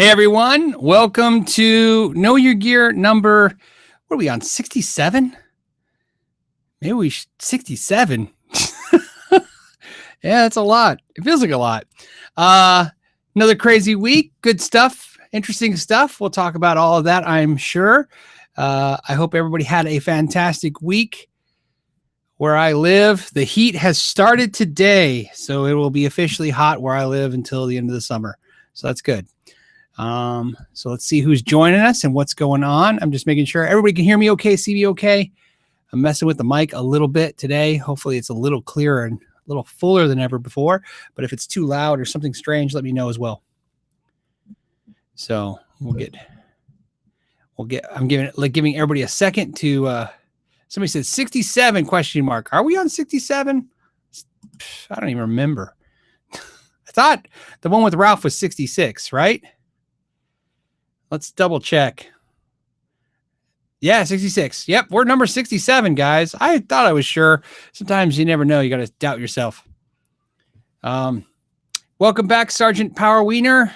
Hey everyone, welcome to Know Your Gear number, what are we on, 67? Maybe we 67. Yeah, that's a lot. It feels like a lot. Another crazy week, good stuff, interesting stuff. We'll talk about all of that, I'm sure. I hope everybody had a fantastic week. Where I live, the heat has started today, so it will be officially hot where I live until the end of the summer. So that's good. So let's see who's joining us and what's going on. I'm just making sure everybody can hear me okay, see me okay. I'm messing with the mic a little bit today. Hopefully it's a little clearer and a little fuller than ever before. But if it's too loud or something strange, let me know as well. So I'm giving everybody a second to somebody said 67 question mark. Are we on 67? I don't even remember. I thought the one with Ralph was 66, right? Let's double check. Yeah, 66. Yep, we're number 67, guys. I thought I was sure. Sometimes you never know. You got to doubt yourself. Welcome back, Sergeant Power Wiener.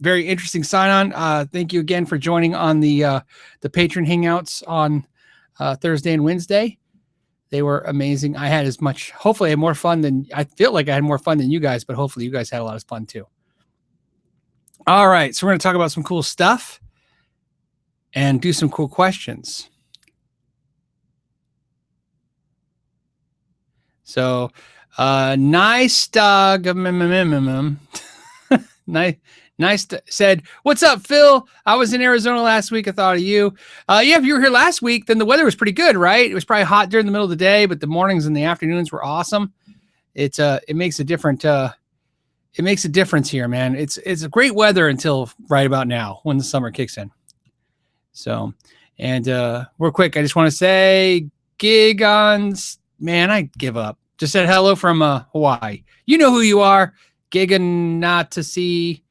Very interesting sign-on. Thank you again for joining on the patron hangouts on Thursday and Wednesday. They were amazing. I had hopefully I had more fun than, I feel like I had more fun than you guys, but hopefully you guys had a lot of fun too. All right, so we're going to talk about some cool stuff and do some cool questions. So, nice dog. Nice said, what's up, Phil? I was in Arizona last week. I thought of you. Yeah, if you were here last week, then the weather was pretty good, right? It was probably hot during the middle of the day, but the mornings and the afternoons were awesome. It makes a different it makes a difference here, man. It's a great weather until right about now when the summer kicks in. So, and real quick, I just want to say, gig on, man, I give up. Just said hello from Hawaii. You know who you are. Gigging not to see,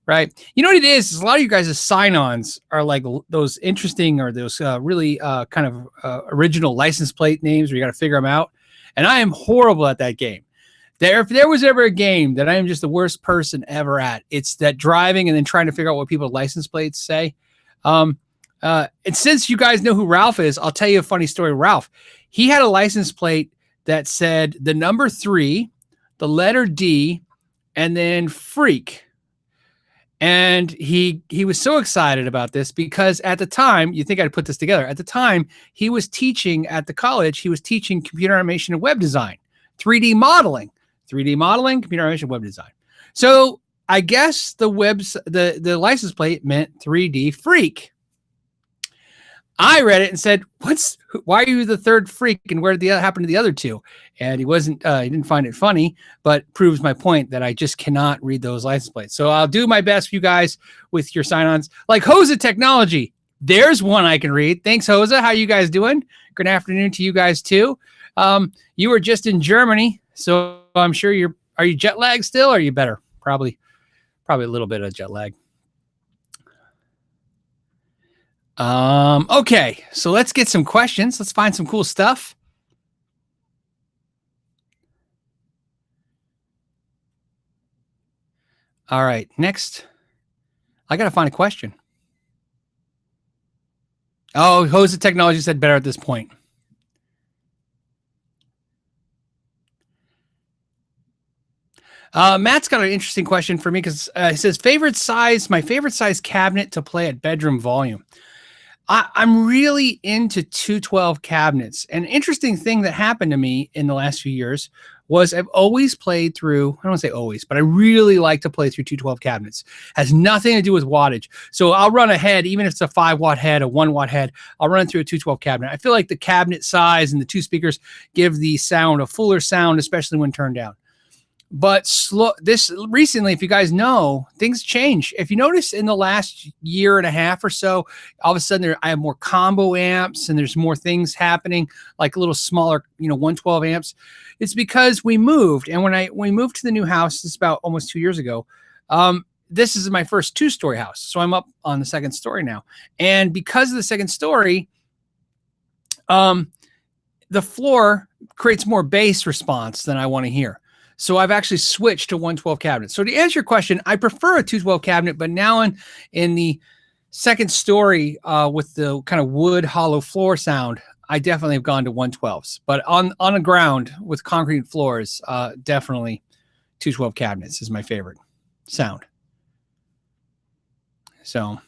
right? You know what it is a lot of you guys' sign-ons are like those interesting or those really kind of original license plate names where you got to figure them out. And I am horrible at that game. If there was ever a game that I am just the worst person ever at, it's that driving and then trying to figure out what people's license plates say. And since you guys know who Ralph is, I'll tell you a funny story. Ralph, he had a license plate that said the number 3, the letter D, and then freak. And he was so excited about this because at the time, you think I'd put this together. At the time, he was teaching at the college. He was teaching computer animation and web design, 3D modeling, computer animation, web design. So I guess the license plate meant 3D freak. I read it and said, why are you the third freak? And where did happen to the other two? And he didn't find it funny, but proves my point that I just cannot read those license plates. So I'll do my best for you guys with your sign-ons. Like Hosa Technology, there's one I can read. Thanks, Hosa. How you guys doing? Good afternoon to you guys too. You were just in Germany, so I'm sure are you jet lagged still, or are you better? Probably a little bit of jet lag. Okay, so let's get some questions. Let's find some cool stuff. All right, next, I got to find a question. Oh, Hosa Technology said better at this point. Matt's got an interesting question for me because he says, my favorite size cabinet to play at bedroom volume. I'm really into 212 cabinets. An interesting thing that happened to me in the last few years was I've always played through, I don't want to say always, but I really like to play through 212 cabinets. Has nothing to do with wattage. So I'll run a head, even if it's a 5-watt head, a 1-watt head, I'll run through a 212 cabinet. I feel like the cabinet size and the 2 speakers give the sound a fuller sound, especially when turned down. But recently, if you guys know, things change. If you notice in the last year and a half or so, all of a sudden I have more combo amps and there's more things happening, like a little smaller, 112 amps. It's because we moved. And when we moved to the new house, this is about almost 2 years ago, this is my first 2-story house. So I'm up on the 2nd story now. And because of the 2nd story, the floor creates more bass response than I want to hear. So I've actually switched to 112 cabinets. So to answer your question, I prefer a 212 cabinet, but now in the second story with the kind of wood hollow floor sound, I definitely have gone to 112s. But on the ground with concrete floors, definitely 212 cabinets is my favorite sound. So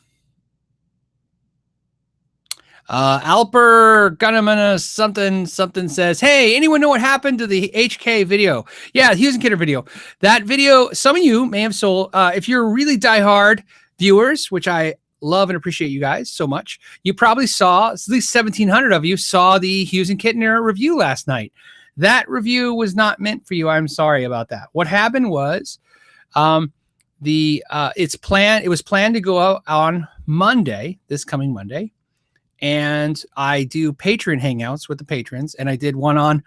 Alper Gunnaman something says, hey, anyone know what happened to the HK video? Yeah, the Hughes Kettner video. That video, some of you may have sold. If you're really diehard viewers, which I love and appreciate you guys so much, you probably saw, at least 1,700 of you saw the Hughes Kettner review last night. That review was not meant for you. I'm sorry about that. What happened was, it was planned to go out on Monday, this coming Monday. And I do Patreon hangouts with the patrons. And I did one on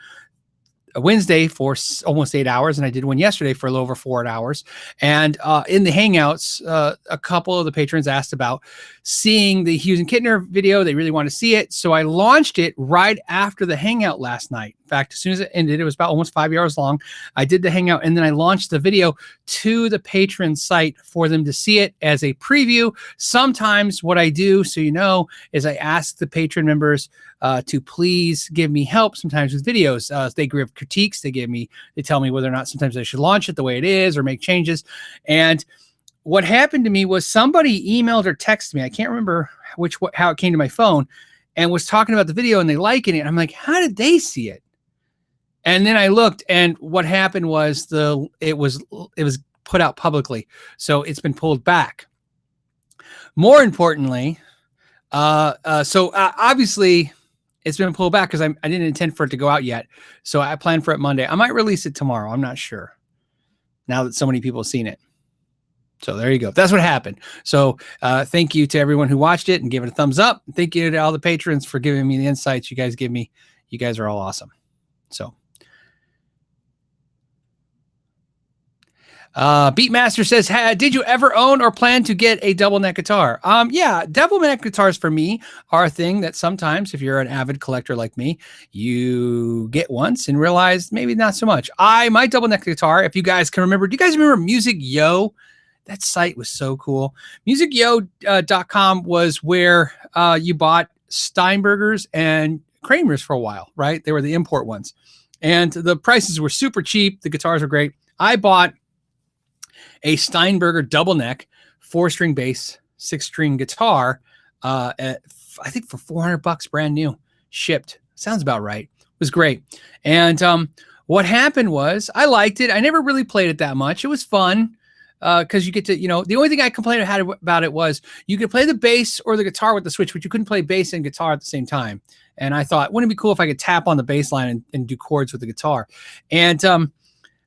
a Wednesday for almost 8 hours. And I did one yesterday for a little over 4 hours. And in the hangouts, a couple of the patrons asked about seeing the Hughes and Kettner video. They really want to see it. So I launched it right after the hangout last night. In fact, as soon as it ended, it was about almost 5 hours long. I did the hangout and then I launched the video to the patron site for them to see it as a preview. Sometimes what I do, so you know, is I ask the patron members to please give me help sometimes with videos. They give critiques. They tell me whether or not sometimes I should launch it the way it is or make changes. And what happened to me was somebody emailed or texted me. I can't remember how it came to my phone, and was talking about the video and they liking it. I'm like, how did they see it? And then I looked, and what happened was it was put out publicly, so it's been pulled back. More importantly, obviously it's been pulled back because I didn't intend for it to go out yet. So I planned for it Monday. I might release it tomorrow. I'm not sure. Now that so many people have seen it. So there you go. That's what happened. So thank you to everyone who watched it and gave it a thumbs up. Thank you to all the patrons for giving me the insights you guys give me. You guys are all awesome. So Beatmaster says, did you ever own or plan to get a double neck guitar? Yeah, double neck guitars for me are a thing that sometimes, if you're an avid collector like me, you get once and realize maybe not so much. My double neck guitar, if you guys can remember, do you guys remember Music Yo? That site was so cool. MusicYo.com was where you bought Steinbergers and Kramers for a while, right? They were the import ones. And the prices were super cheap. The guitars were great. I bought a Steinberger double neck 4-string bass 6-string guitar I think for $400 brand new, shipped. Sounds about right. It was great. And what happened was I liked it. I never really played it that much. It was fun because you get to, the only thing I complained about it was you could play the bass or the guitar with the switch, but you couldn't play bass and guitar at the same time. And I thought, wouldn't it be cool if I could tap on the bass line and do chords with the guitar? And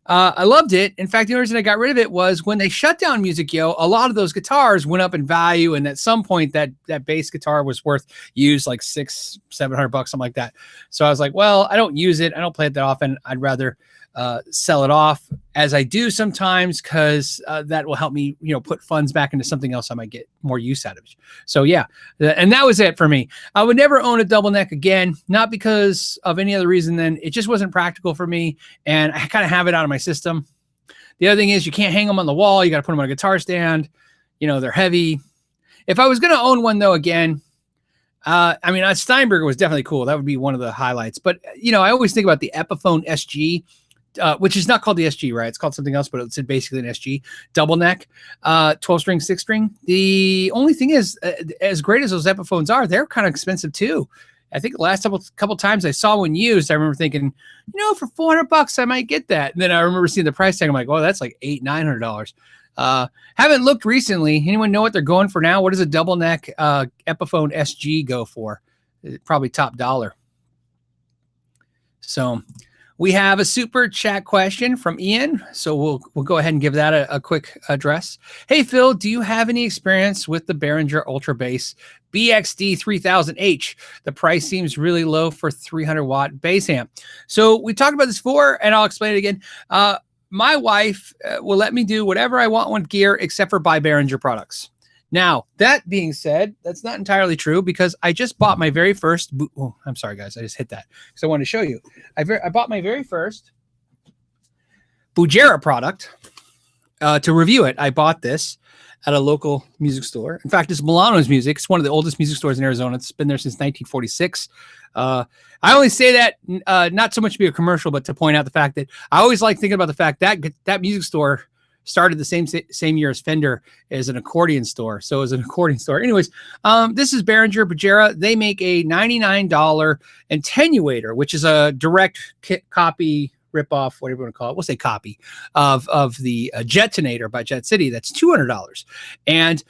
I loved it. In fact, the only reason I got rid of it was when they shut down Music Yo, a lot of those guitars went up in value. And at some point that bass guitar was worth used like $600-700, something like that. So I was like, well, I don't use it. I don't play it that often. I'd rather sell it off, as I do sometimes, because that will help me, put funds back into something else I might get more use out of it. So yeah, and that was it for me. I would never own a double neck again, not because of any other reason than it just wasn't practical for me, and I kind of have it out of my system. The other thing is you can't hang them on the wall. You got to put them on a guitar stand. They're heavy. If I was going to own one though, again, a Steinberger was definitely cool. That would be one of the highlights. But I always think about the Epiphone SG, which is not called the SG, right? It's called something else, but it's basically an SG double neck, 12-string, 6-string. The only thing is, as great as those Epiphones are, they're kind of expensive too. I think the last couple times I saw one used, I remember thinking, for $400 I might get that. And then I remember seeing the price tag. I'm like, oh, that's like $800-900. Haven't looked recently. Anyone know what they're going for now? What does a double neck Epiphone SG go for? Probably top dollar. So we have a super chat question from Ian. So we'll go ahead and give that a quick address. Hey, Phil, do you have any experience with the Behringer Ultra Bass BXD 3000H? The price seems really low for 300-watt bass amp. So we talked about this before, and I'll explain it again. My wife will let me do whatever I want with gear except for buy Behringer products. Now, that being said, that's not entirely true, because I just bought my very first. Oh, I'm sorry, guys. I just hit that because I wanted to show you. I bought my very first Bujera product. To review it, I bought this at a local music store. In fact, it's Milano's Music. It's one of the oldest music stores in Arizona. It's been there since 1946. I only say that not so much to be a commercial, but to point out the fact that I always like thinking about the fact that that music store started the same year as Fender as an accordion store. So it was an accordion store. Anyways, this is Behringer Bujera. They make a $99 attenuator, which is a direct copy ripoff, whatever you want to call it. We'll say copy of the Jetonator by Jet City. That's $200. And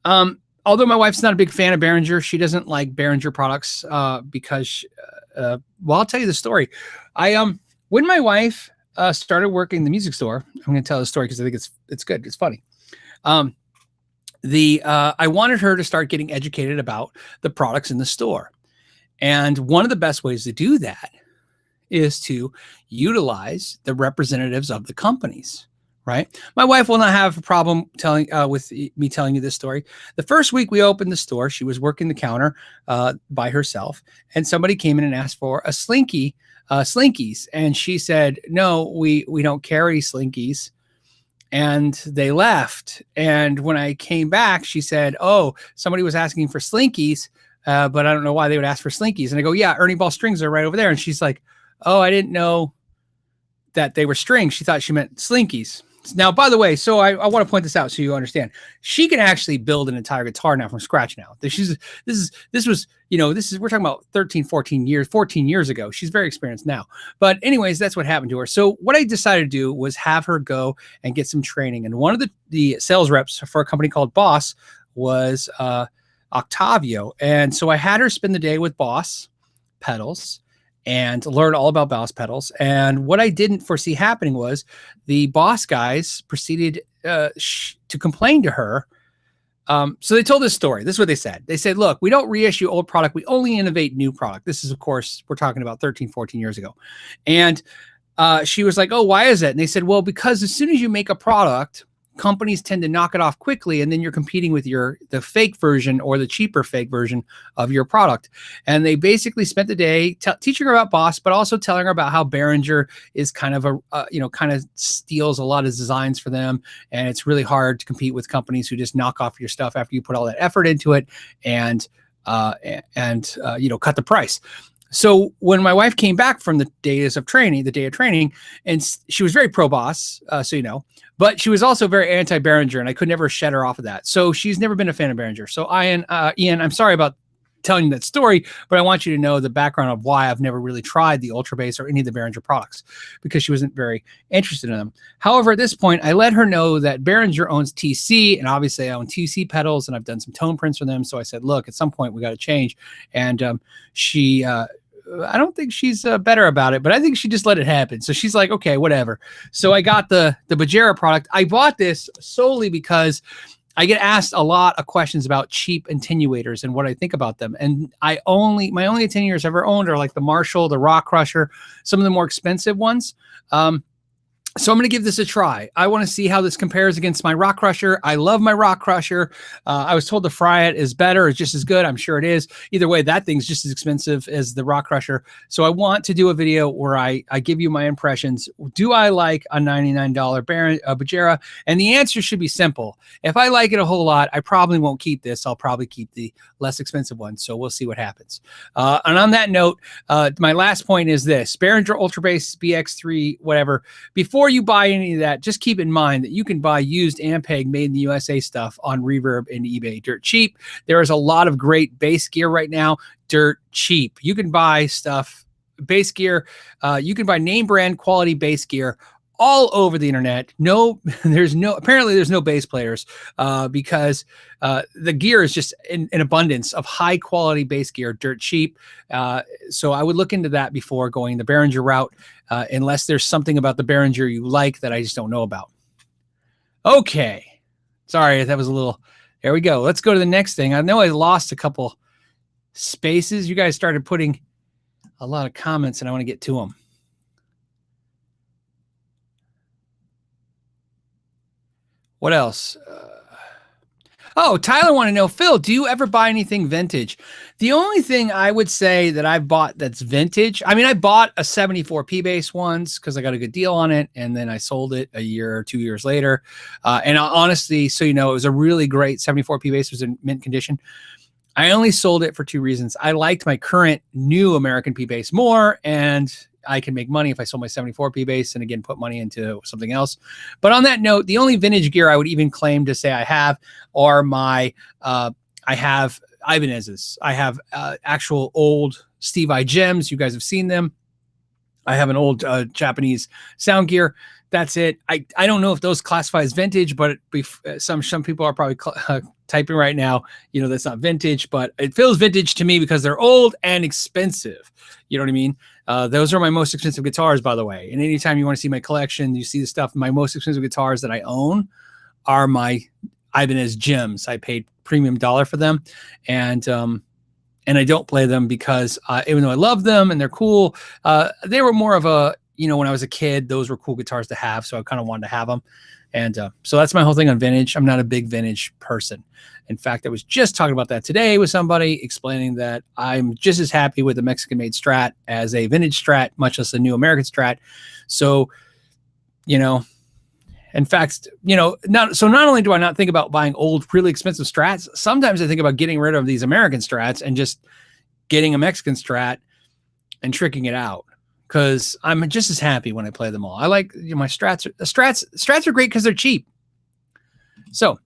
although my wife's not a big fan of Behringer, she doesn't like Behringer products because, well, I'll tell you the story. When my wife started working in the music store, I'm going to tell the story because I think it's good. It's funny. I wanted her to start getting educated about the products in the store. And one of the best ways to do that is to utilize the representatives of the companies, right? My wife will not have a problem telling with me telling you this story. The first week we opened the store, she was working the counter by herself, and somebody came in and asked for a Slinkies, and she said, "No, we don't carry Slinkies." And they left. And when I came back, she said, "Oh, somebody was asking for Slinkies, but I don't know why they would ask for Slinkies." And I go, "Yeah, Ernie Ball strings are right over there." And she's like, "Oh, I didn't know that they were strings." She thought she meant Slinkies. Now, by the way, so I want to point this out so you understand. She can actually build an entire guitar now from scratch now. We're talking about 14 years ago. She's very experienced now. But anyways, that's what happened to her. So what I decided to do was have her go and get some training. And one of the sales reps for a company called Boss was Octavio. And so I had her spend the day with Boss pedals and learn all about Boss pedals. And what I didn't foresee happening was the Boss guys proceeded to complain to her. So they told this story. This is what they said. They said, "Look, we don't reissue old product. We only innovate new product." This is, of course, we're talking about 13, 14 years ago. And she was like, "Oh, why is that?" And they said, "Well, because as soon as you make a product, companies tend to knock it off quickly, and then you're competing with the fake version or the cheaper fake version of your product." And they basically spent the day teaching her about Boss, but also telling her about how Behringer is kind of kind of steals a lot of designs for them, and it's really hard to compete with companies who just knock off your stuff after you put all that effort into it and cut the price. So when my wife came back from the day of training, and she was very pro Boss, but she was also very anti Behringer, and I could never shed her off of that. So she's never been a fan of Behringer. So Ian, I'm sorry about telling you that story, but I want you to know the background of why I've never really tried the Ultra Bass or any of the Behringer products, because she wasn't very interested in them. However, at this point, I let her know that Behringer owns TC, and obviously I own TC pedals, and I've done some tone prints for them. So I said, "Look, at some point we got to change." And she I don't think she's better about it, but I think she just let it happen. So she's like, "Okay, whatever." So I got the Bujera product. I bought this solely because I get asked a lot of questions about cheap attenuators and what I think about them. And my only attenuators I've ever owned are like the Marshall, the Rock Crusher, some of the more expensive ones. So I'm going to give this a try. I want to see how this compares against my Rock Crusher. I love my Rock Crusher. I was told the Fry It is better. It's just as good. I'm sure it is. Either way, that thing's just as expensive as the Rock Crusher. So I want to do a video where I give you my impressions. Do I like a $99 Bujera? And the answer should be simple. If I like it a whole lot, I probably won't keep this. I'll probably keep the less expensive one. So we'll see what happens. And on that note, my last point is this. Behringer Ultra Bass BX3, whatever. Before you buy any of that, just keep in mind that you can buy used Ampeg made in the USA stuff on Reverb and eBay dirt cheap. There is a lot of great bass gear right now, dirt cheap. You can buy stuff, bass gear. You can buy name brand quality bass gear all over the internet. Apparently there's no bass players because the gear is just in abundance of high quality bass gear, dirt cheap. So I would look into that before going the Behringer route, unless there's something about the Behringer you like that I just don't know about. Okay. Sorry, that was a little, there we go. Let's go to the next thing. I know I lost a couple spaces. You guys started putting a lot of comments and I want to get to them. What else? Oh, Tyler want to know, Phil, do you ever buy anything vintage? The only thing I would say that I've bought that's vintage, I mean, I bought a 74 P-Bass once because I got a good deal on it, and then I sold it a year or 2 years later. And honestly, so you know, it was a really great 74 P-Bass, was in mint condition. I only sold it for two reasons. I liked my current new American P-Bass more, and I can make money if I sold my 74 P-Bass and again, put money into something else. But on that note, the only vintage gear I would even claim to say I have are my, I have Ibanez's. I have actual old Steve I gems. You guys have seen them. I have an old Japanese sound gear. That's it. I don't know if those classify as vintage, but some people are probably typing right now, you know, that's not vintage, but it feels vintage to me because they're old and expensive. You know what I mean? Those are my most expensive guitars, by the way. And anytime you want to see my collection, you see the stuff. My most expensive guitars that I own are my Ibanez gems. I paid premium dollar for them. And I don't play them because even though I love them and they're cool, they were more of a, you know, when I was a kid, those were cool guitars to have. So I kind of wanted to have them. And so that's my whole thing on vintage. I'm not a big vintage person. In fact, I was just talking about that today with somebody, explaining that I'm just as happy with the Mexican-made Strat as a vintage Strat, much less a new American Strat. So, you know, in fact, you know, not only do I not think about buying old, really expensive Strats, sometimes I think about getting rid of these American Strats and just getting a Mexican Strat and tricking it out. Because I'm just as happy when I play them all. I like, you know, my Strats. Strats are great because they're cheap. So,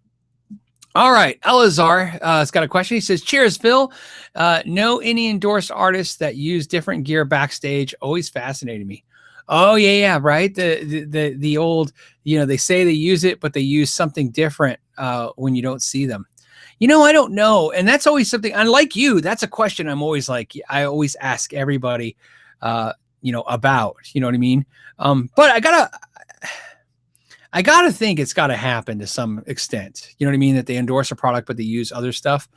all right, Elazar has got a question. He says, "Cheers, Phil. Know any endorsed artists that use different gear backstage? Always fascinated me." Oh yeah, right. The old, you know, they say they use it, but they use something different when you don't see them. You know, I don't know, and that's always something. Unlike you, that's a question I'm always like, I always ask everybody. You know, about, you know what I mean? But I gotta think it's gotta happen to some extent. You know what I mean? That they endorse a product, but they use other stuff.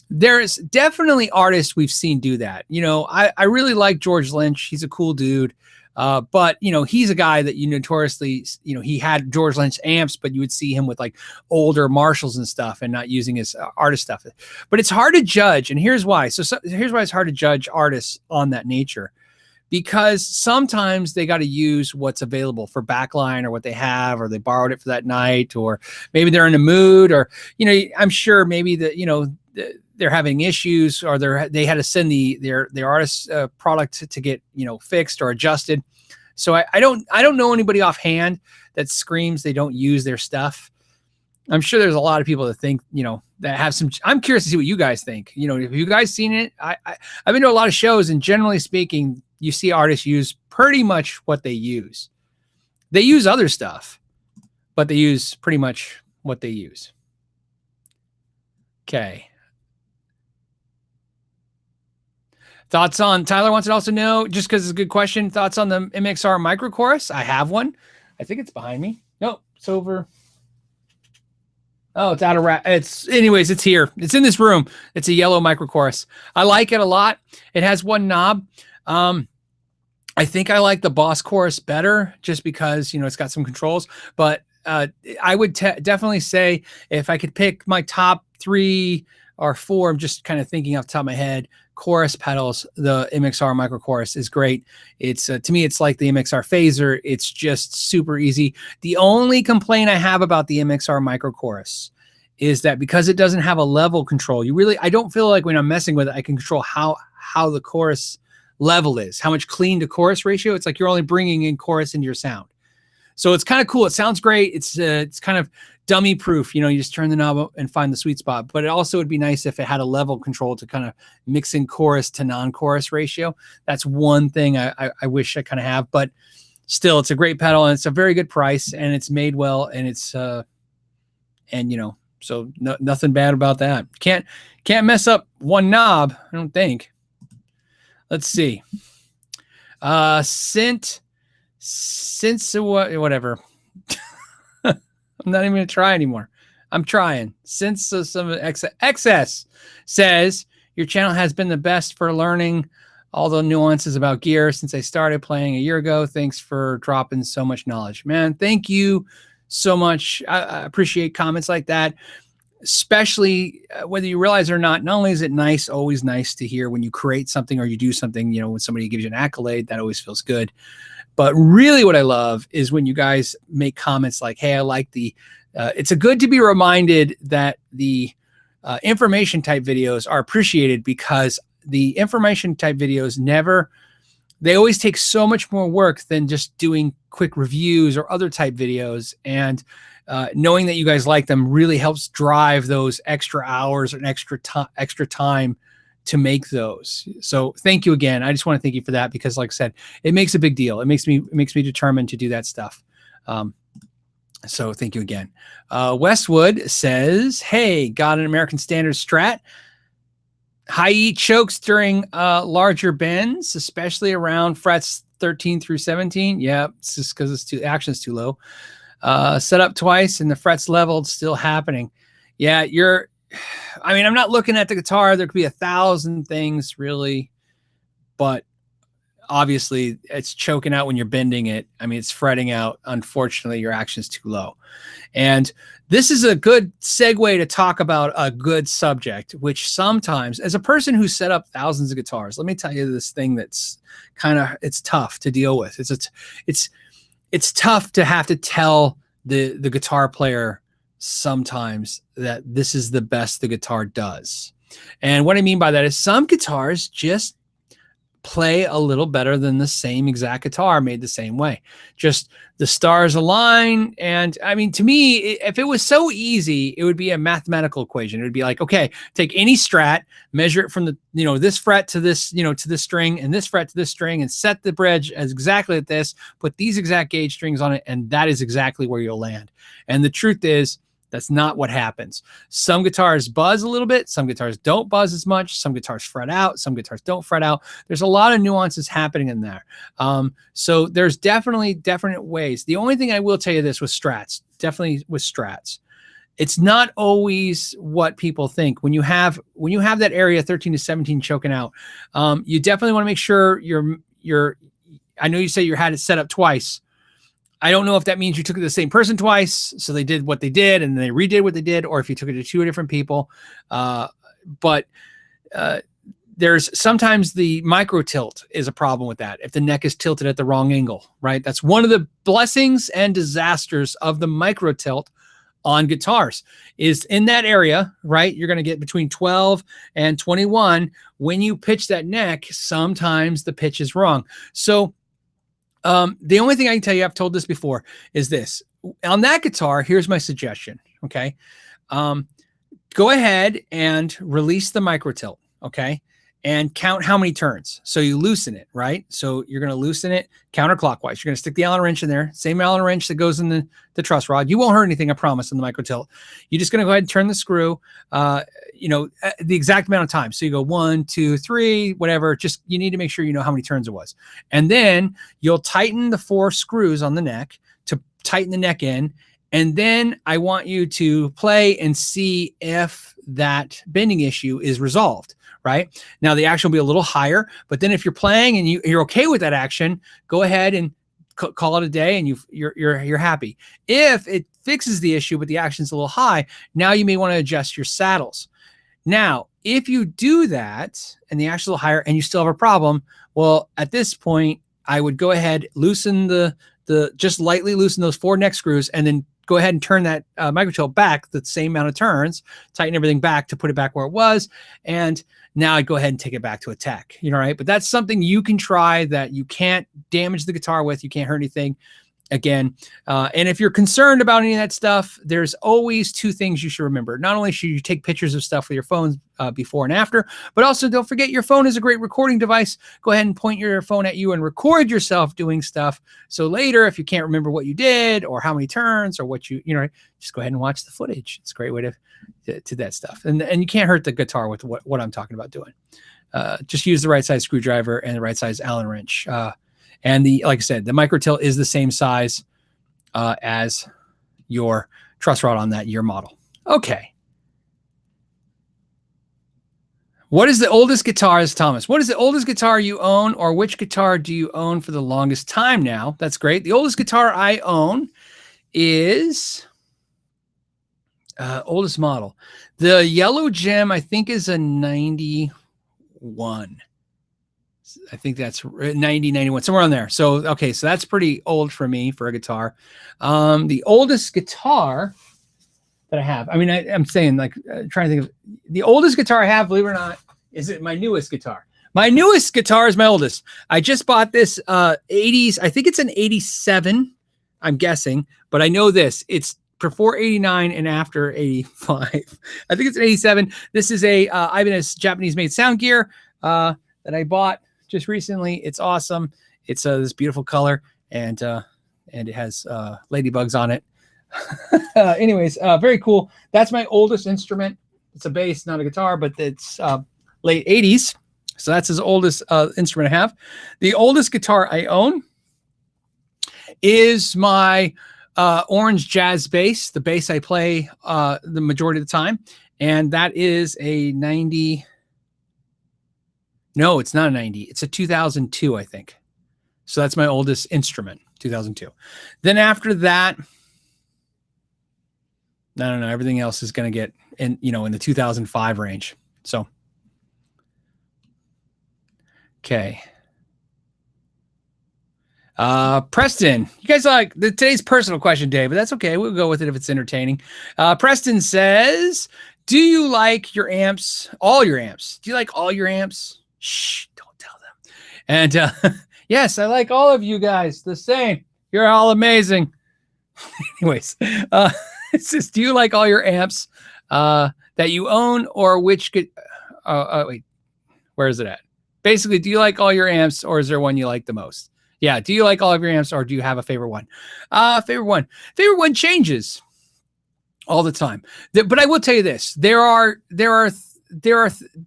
There's definitely artists we've seen do that. You know, I really like George Lynch. He's a cool dude. But you know, he's a guy that you notoriously, you know, he had George Lynch amps, but you would see him with like older Marshalls and stuff and not using his artist stuff. But it's hard to judge. And here's why. So here's why it's hard to judge artists on that nature. Because sometimes they got to use what's available for backline or what they have, or they borrowed it for that night, or maybe they're in a mood, or, you know, I'm sure maybe that, you know, they're having issues, or they had to send their artist's product to get, you know, fixed or adjusted. So I don't know anybody offhand that screams they don't use their stuff. I'm sure there's a lot of people that think, you know, that have some. I'm curious to see what you guys think. You know, have you guys seen it? I've been to a lot of shows, and generally speaking, you see artists use pretty much what they use. They use other stuff, but they use pretty much what they use. Okay. Thoughts on, Tyler wants to also know, just because it's a good question, thoughts on the MXR Micro Chorus? I have one. I think it's behind me. No, it's over. Oh, it's out of anyways, it's here. It's in this room. It's a yellow Micro Chorus. I like it a lot. It has one knob. I think I like the Boss Chorus better just because, you know, it's got some controls, but I would definitely say if I could pick my top 3 or 4, I'm just kind of thinking off the top of my head, chorus pedals, the MXR Micro Chorus is great. It's to me, it's like the MXR Phaser. It's just super easy. The only complaint I have about the MXR Micro Chorus is that because it doesn't have a level control, I don't feel like when I'm messing with it, I can control how the chorus level is, how much clean to chorus ratio. It's like you're only bringing in chorus into your sound. So it's kind of cool. It sounds great. It's kind of dummy proof. You know, you just turn the knob up and find the sweet spot. But it also would be nice if it had a level control to kind of mix in chorus to non-chorus ratio. That's one thing I wish I kind of have. But still, it's a great pedal, and it's a very good price, and it's made well, and it's and you know, so nothing bad about that. Can't mess up one knob, I don't think. Let's see. Since whatever. I'm not even going to try anymore. I'm trying. Since some XS says your channel has been the best for learning all the nuances about gear since I started playing a year ago. Thanks for dropping so much knowledge, man. Thank you so much. I appreciate comments like that. especially whether you realize it or not, not only is it nice, always nice to hear when you create something or you do something, you know, when somebody gives you an accolade, that always feels good. But really what I love is when you guys make comments like, hey, I like the, it's a good to be reminded that the information type videos are appreciated, because the information type videos they always take so much more work than just doing quick reviews or other type videos. And knowing that you guys like them really helps drive those extra hours and extra time to make those. So thank you again. I just want to thank you for that, because like I said, it makes a big deal. It makes me determined to do that stuff. So thank you again. Westwood says, hey, got an American Standard Strat. High E chokes during larger bends, especially around frets 13 through 17. Yeah, it's just because action's too low. Set up twice and the frets leveled, still happening. Yeah, I mean, I'm not looking at the guitar. There could be 1,000 things really, but obviously it's choking out when you're bending it. I mean, it's fretting out. Unfortunately, your action's too low. And this is a good segue to talk about a good subject, which sometimes, as a person who's set up thousands of guitars, let me tell you this thing that's it's tough to deal with. It's tough to have to tell the guitar player sometimes that this is the best the guitar does. And what I mean by that is some guitars just play a little better than the same exact guitar made the same way. Just the stars align. And I mean, to me, if it was so easy, it would be a mathematical equation. It would be like, okay, take any Strat, measure it from the, this fret to this, to this string, and this fret to this string, and set the bridge as exactly at this, put these exact gauge strings on it, and that is exactly where you'll land. And the truth is, that's not what happens. Some guitars buzz a little bit. Some guitars don't buzz as much. Some guitars fret out. Some guitars don't fret out. There's a lot of nuances happening in there. So there's definitely different ways. The only thing I will tell you this with Strats, definitely with Strats, it's not always what people think. When you have that area 13 to 17 choking out, you definitely want to make sure I know you say you had it set up twice. I don't know if that means you took it to the same person twice, so they did what they did and they redid what they did, or if you took it to two different people. But there's sometimes the micro tilt is a problem with that. If the neck is tilted at the wrong angle, right? That's one of the blessings and disasters of the micro tilt on guitars, is in that area, right? You're going to get between 12 and 21. When you pitch that neck, sometimes the pitch is wrong. So the only thing I can tell you, I've told this before, is this. On that guitar, here's my suggestion, okay? Go ahead and release the micro tilt, okay? And count how many turns. So you loosen it, right? So you're going to loosen it counterclockwise. You're going to stick the Allen wrench in there, same Allen wrench that goes in the truss rod. You won't hurt anything, I promise, on the micro tilt. You're just going to go ahead and turn the screw, the exact amount of time. So you go 1, 2, 3, whatever. Just, you need to make sure you know how many turns it was. And then you'll tighten the 4 screws on the neck to tighten the neck in. And then I want you to play and see if that bending issue is resolved. Right now, the action will be a little higher, but then if you're playing and you're okay with that action, go ahead and call it a day, and you're happy. If it fixes the issue, but the action's a little high, now you may want to adjust your saddles. Now, if you do that and the action's a little higher and you still have a problem, well, at this point, I would go ahead, loosen just lightly loosen those 4 neck screws, and then go ahead and turn that micro tilt back the same amount of turns, tighten everything back to put it back where it was. And now I'd go ahead and take it back to attack, right? But that's something you can try that you can't damage the guitar with. You can't hurt anything. Again, and if you're concerned about any of that stuff, there's always 2 things you should remember. Not only should you take pictures of stuff with your phones before and after, but also don't forget your phone is a great recording device. Go ahead and point your phone at you and record yourself doing stuff. So later, if you can't remember what you did or how many turns or what just go ahead and watch the footage. It's a great way to that stuff. And you can't hurt the guitar with what I'm talking about doing. Just use the right size screwdriver and the right size Allen wrench. And like I said, the micro tilt is the same size as your truss rod on that year model. Okay. What is the oldest guitar, is Thomas? What is the oldest guitar you own, or which guitar do you own for the longest time now? That's great. The oldest guitar I own is Oldest model. The yellow gem, I think, is a 91. I think that's 90, 91, somewhere on there. So, okay, so that's pretty old for me for a guitar. The oldest guitar that I have, I mean, I'm saying, like, trying to think of the oldest guitar I have, believe it or not, is it my newest guitar. My newest guitar is my oldest. I just bought this 80s. I think it's an 87, I'm guessing, but I know this. It's before 89 and after 85. I think it's an 87. This is a Ibanez Japanese-made sound gear that I bought just recently. It's awesome. It's this beautiful color, and it has ladybugs on it. Anyways, very cool. That's my oldest instrument. It's a bass, not a guitar, but it's late 80s. So that's his oldest instrument I have. The oldest guitar I own is my orange jazz bass, the bass I play the majority of the time. And that is a 90. No, it's not a 90. It's a 2002, I think. So that's my oldest instrument, 2002. Then after that, I don't know. Everything else is going to get in the 2005 range. So, okay. Preston, you guys like today's personal question day, but that's okay. We'll go with it if it's entertaining. Preston says, do you like your amps, all your amps? Do you like all your amps? Shh, don't tell them. And yes, I like all of you guys the same. You're all amazing. Anyways, it says, do you like all your amps that you own, or which could, wait, where is it at? Basically, do you like all your amps, or is there one you like the most? Yeah. Do you like all of your amps, or do you have a favorite one? Favorite one changes all the time. But I will tell you this: there are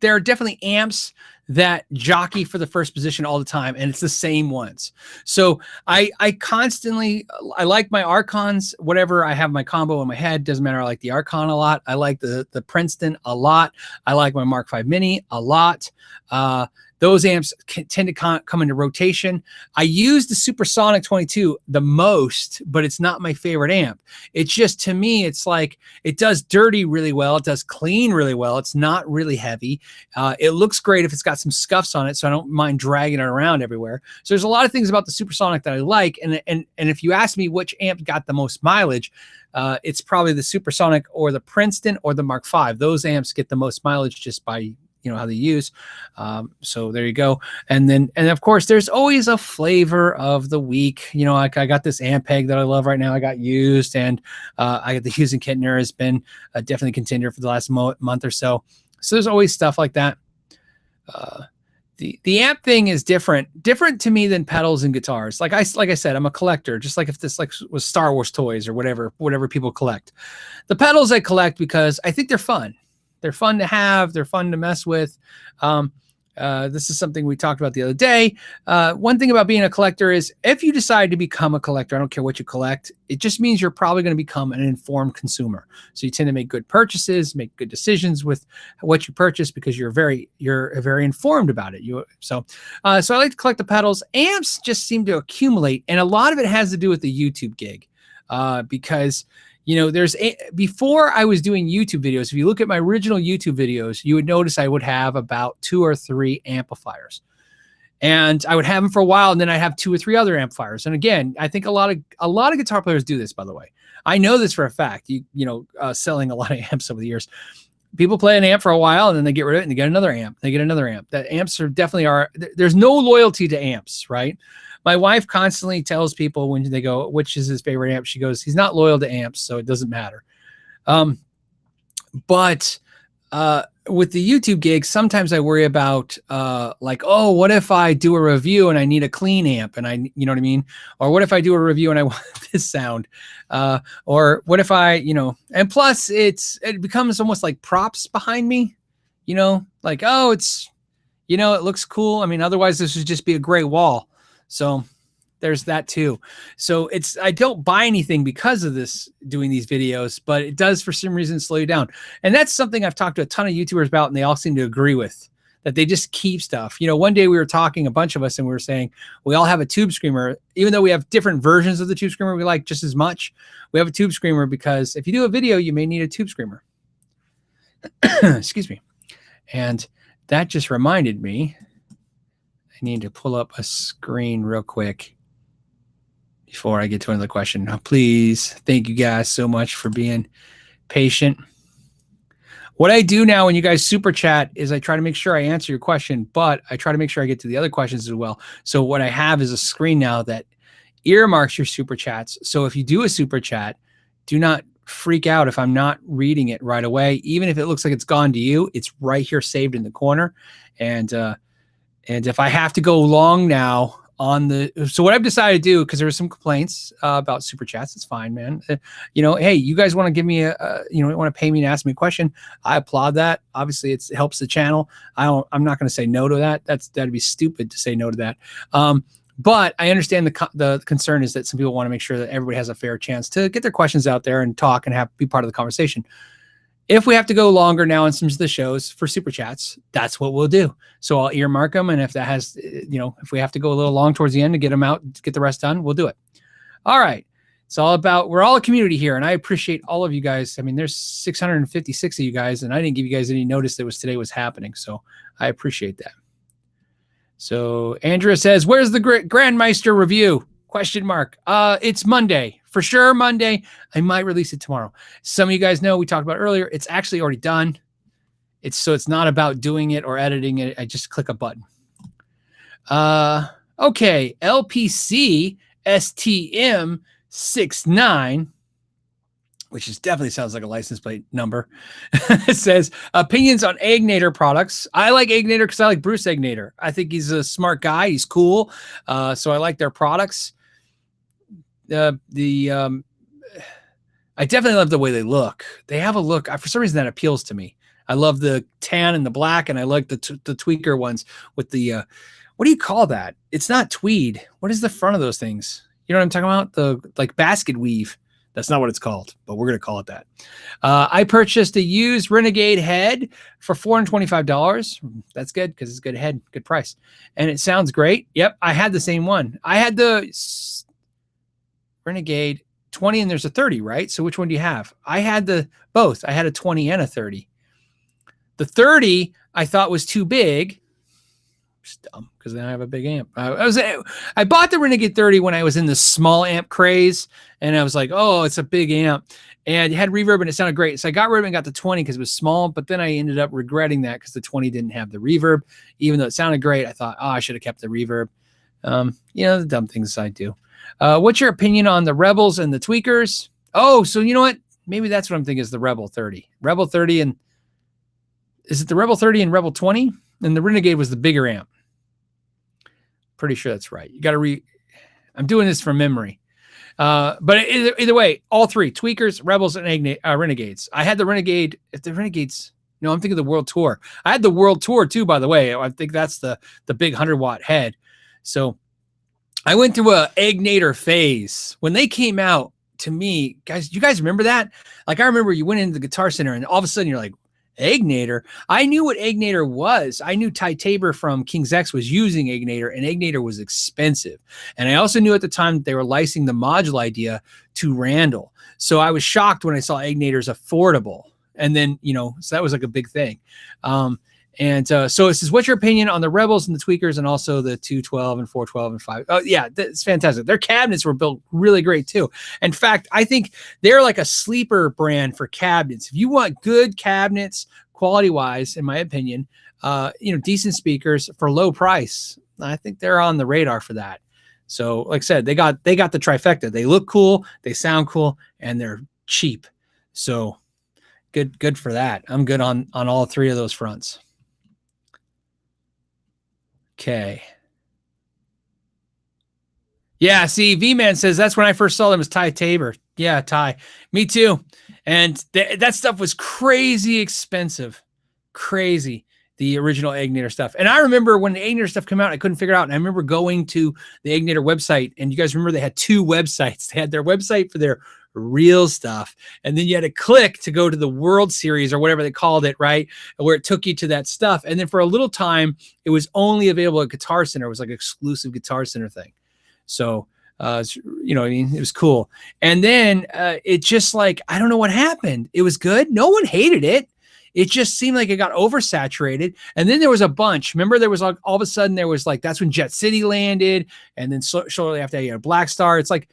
definitely amps that jockey for the first position all the time, and it's the same ones. So I like my Archons, whatever. I have my combo in my head, doesn't matter. I like the Archon a lot. I like the Princeton a lot. I like my Mark V Mini a lot. Those amps tend to come into rotation. I use the Supersonic 22 the most, but it's not my favorite amp. It's just, to me, it's like it does dirty really well. It does clean really well. It's not really heavy. It looks great if it's got some scuffs on it, so I don't mind dragging it around everywhere. So there's a lot of things about the Supersonic that I like. And if you ask me which amp got the most mileage, it's probably the Supersonic or the Princeton or the Mark V. Those amps get the most mileage just by how they use. So there you go. And of course, there's always a flavor of the week. I got this Ampeg that I love right now. I got used, and I got the Hughes Kettner has been definitely a contender for the last month or so. So there's always stuff like that. The amp thing is different to me than pedals and guitars. Like I said, I'm a collector, just like if this was Star Wars toys or whatever people collect. The pedals I collect because I think they're fun. They're fun to have. They're fun to mess with. This is something we talked about the other day. One thing about being a collector is if you decide to become a collector, I don't care what you collect, it just means you're probably going to become an informed consumer. So you tend to make good purchases, make good decisions with what you purchase because you're very informed about it. So I like to collect the pedals. Amps just seem to accumulate, and a lot of it has to do with the YouTube gig because before I was doing YouTube videos, if you look at my original YouTube videos, you would notice I would have about 2 or 3 amplifiers, and I would have them for a while, and then I'd have 2 or 3 other amplifiers. And again, I think a lot of guitar players do this, by the way. I know this for a fact, selling a lot of amps over the years. People play an amp for a while and then they get rid of it and they get another amp. That amps there's no loyalty to amps, right? My wife constantly tells people when they go, which is his favorite amp? She goes, he's not loyal to amps, so it doesn't matter. But with the YouTube gigs, sometimes I worry about what if I do a review and I need a clean amp and you know what I mean? Or what if I do a review and I want this sound? Or what if and plus it becomes almost like props behind me, it looks cool. I mean, otherwise this would just be a gray wall. So there's that too. So I don't buy anything because of this, doing these videos, but it does for some reason slow you down. And that's something I've talked to a ton of YouTubers about, and they all seem to agree with. that they just keep stuff. You know, one day we were talking, a bunch of us, and we were saying we all have a tube screamer, even though we have different versions of the tube screamer we like just as much. We have a tube screamer because if you do a video, you may need a tube screamer. Excuse me. And that just reminded me, I need to pull up a screen real quick before I get to another question. Now, please, thank you guys so much for being patient. What I do now when you guys super chat is I try to make sure I answer your question, but I try to make sure I get to the other questions as well. So what I have is a screen now that earmarks your super chats. So if you do a super chat, do not freak out if I'm not reading it right away. Even if it looks like it's gone to you, it's right here saved in the corner. And if I have to go long now on the, so what I've decided to do, because there were some complaints about super chats, it's fine, man. You know, hey, you guys want to give me you know, want to pay me to ask me a question? I applaud that. Obviously, it helps the channel. I'm not going to say no to that. That'd be stupid to say no to that. But I understand the concern is that some people want to make sure that everybody has a fair chance to get their questions out there and talk and be part of the conversation. If we have to go longer now in some of the shows for super chats, that's what we'll do. So I'll earmark them. And if that has, you know, if we have to go a little long towards the end to get them out, to get the rest done, we'll do it. All right. It's all about, we're all a community here. And I appreciate all of you guys. I mean, there's 656 of you guys, and I didn't give you guys any notice that today was happening. So I appreciate that. So Andrea says, where's the Grandmeister review? Question mark. It's Monday. For sure, Monday. I might release it tomorrow. Some of you guys know, we talked about earlier, it's actually already done. So it's not about doing it or editing it. I just click a button. Okay. LPC STM 69, which is definitely sounds like a license plate number. It says, opinions on Egnator products. I like Egnator because I like Bruce Egnator. I think he's a smart guy. He's cool. So I like their products. I definitely love the way they look. They have a look. For some reason, that appeals to me. I love the tan and the black, and I like the tweaker ones with the, what do you call that? It's not tweed. What is the front of those things? You know what I'm talking about? The like basket weave. That's not what it's called, but we're going to call it that. I purchased a used Renegade head for $425. That's good because it's a good head, good price. And it sounds great. Yep, I had the same one. I had the Renegade 20 and there's a 30, right? So which one do you have? I had both. I had a 20 and a 30. The 30 I thought was too big. It's dumb because then I have a big amp. I bought the Renegade 30 when I was in the small amp craze, and I was like, oh, it's a big amp, and it had reverb and it sounded great. So I got rid of it and got the 20 because it was small, but then I ended up regretting that because the 20 didn't have the reverb. Even though it sounded great, I thought, oh, I should have kept the reverb. You know, the dumb things I do. What's your opinion on the Rebels and the Tweakers? Oh, so you know what? Maybe that's what I'm thinking is the Rebel 30. Rebel 30 and is it the Rebel 30 and Rebel 20? And the Renegade was the bigger amp. Pretty sure that's right. You got to I'm doing this from memory. But either way, all three, Tweakers, Rebels, and Renegades. I had the Renegade. If the Renegades, no, I'm thinking the World Tour. I had the World Tour too, by the way. I think that's the big 100-watt head. So I went through a Egnator phase. When they came out, to me, guys, you guys remember that? Like, I remember you went into the Guitar Center and all of a sudden you're like, Egnator. I knew what Egnator was. I knew Ty Tabor from King's X was using Egnator, and Egnator was expensive. And I also knew at the time that they were licensing the module idea to Randall. So I was shocked when I saw Egnator's affordable. And then, you know, so that was like a big thing. So it says, what's your opinion on the Rebels and the Tweakers and also the 212 and 412 and 5? Oh, yeah, that's fantastic. Their cabinets were built really great too. In fact, I think they're like a sleeper brand for cabinets. If you want good cabinets, quality-wise, in my opinion, you know, decent speakers for low price, I think they're on the radar for that. So, like I said, they got the trifecta. They look cool, they sound cool, and they're cheap. So, good for that. I'm good on all three of those fronts. Okay. Yeah, see, V-Man says that's when I first saw them as Ty Tabor. Yeah, Ty. Me too. And that stuff was crazy expensive. Crazy. The original Egnator stuff. And I remember when the Egnator stuff came out, I couldn't figure it out. And I remember going to the Egnator website, and you guys remember they had two websites. They had their website for their real stuff. And then you had to click to go to the World Series or whatever they called it, right? Where it took you to that stuff. And then for a little time, it was only available at Guitar Center. It was like an exclusive Guitar Center thing. So, you know what I mean? It was cool. And then it just like, I don't know what happened. It was good. No one hated it. It just seemed like it got oversaturated. And then there was a bunch. Remember, there was like all of a sudden there was like, that's when Jet City landed. And then shortly after that, you had Blackstar. It's like,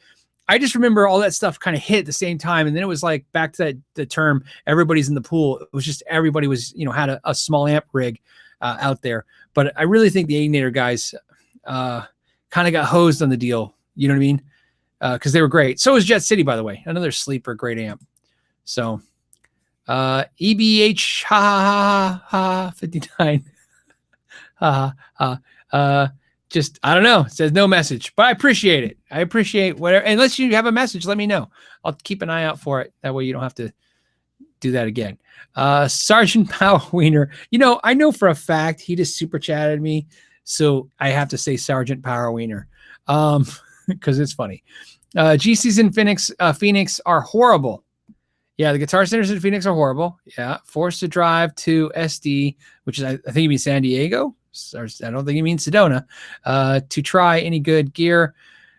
I just remember all that stuff kind of hit at the same time. And then it was like back to the term, everybody's in the pool. It was just, everybody was, you know, had a small amp rig out there. But I really think the Ignitor guys kind of got hosed on the deal. You know what I mean? Because they were great. So was Jet City, by the way. Another sleeper, great amp. So EBH, ha ha ha ha, 59. Just, I don't know. It says no message, but I appreciate it. I appreciate whatever. Unless you have a message, let me know. I'll keep an eye out for it. That way you don't have to do that again. Sergeant Power Wiener. You know, I know for a fact he just super chatted me. So I have to say Sergeant Power Wiener. Because it's funny. GCs in Phoenix are horrible. Yeah, the Guitar Centers in Phoenix are horrible. Yeah, forced to drive to SD, which is, I think you mean San Diego. I don't think you mean Sedona. To try any good gear.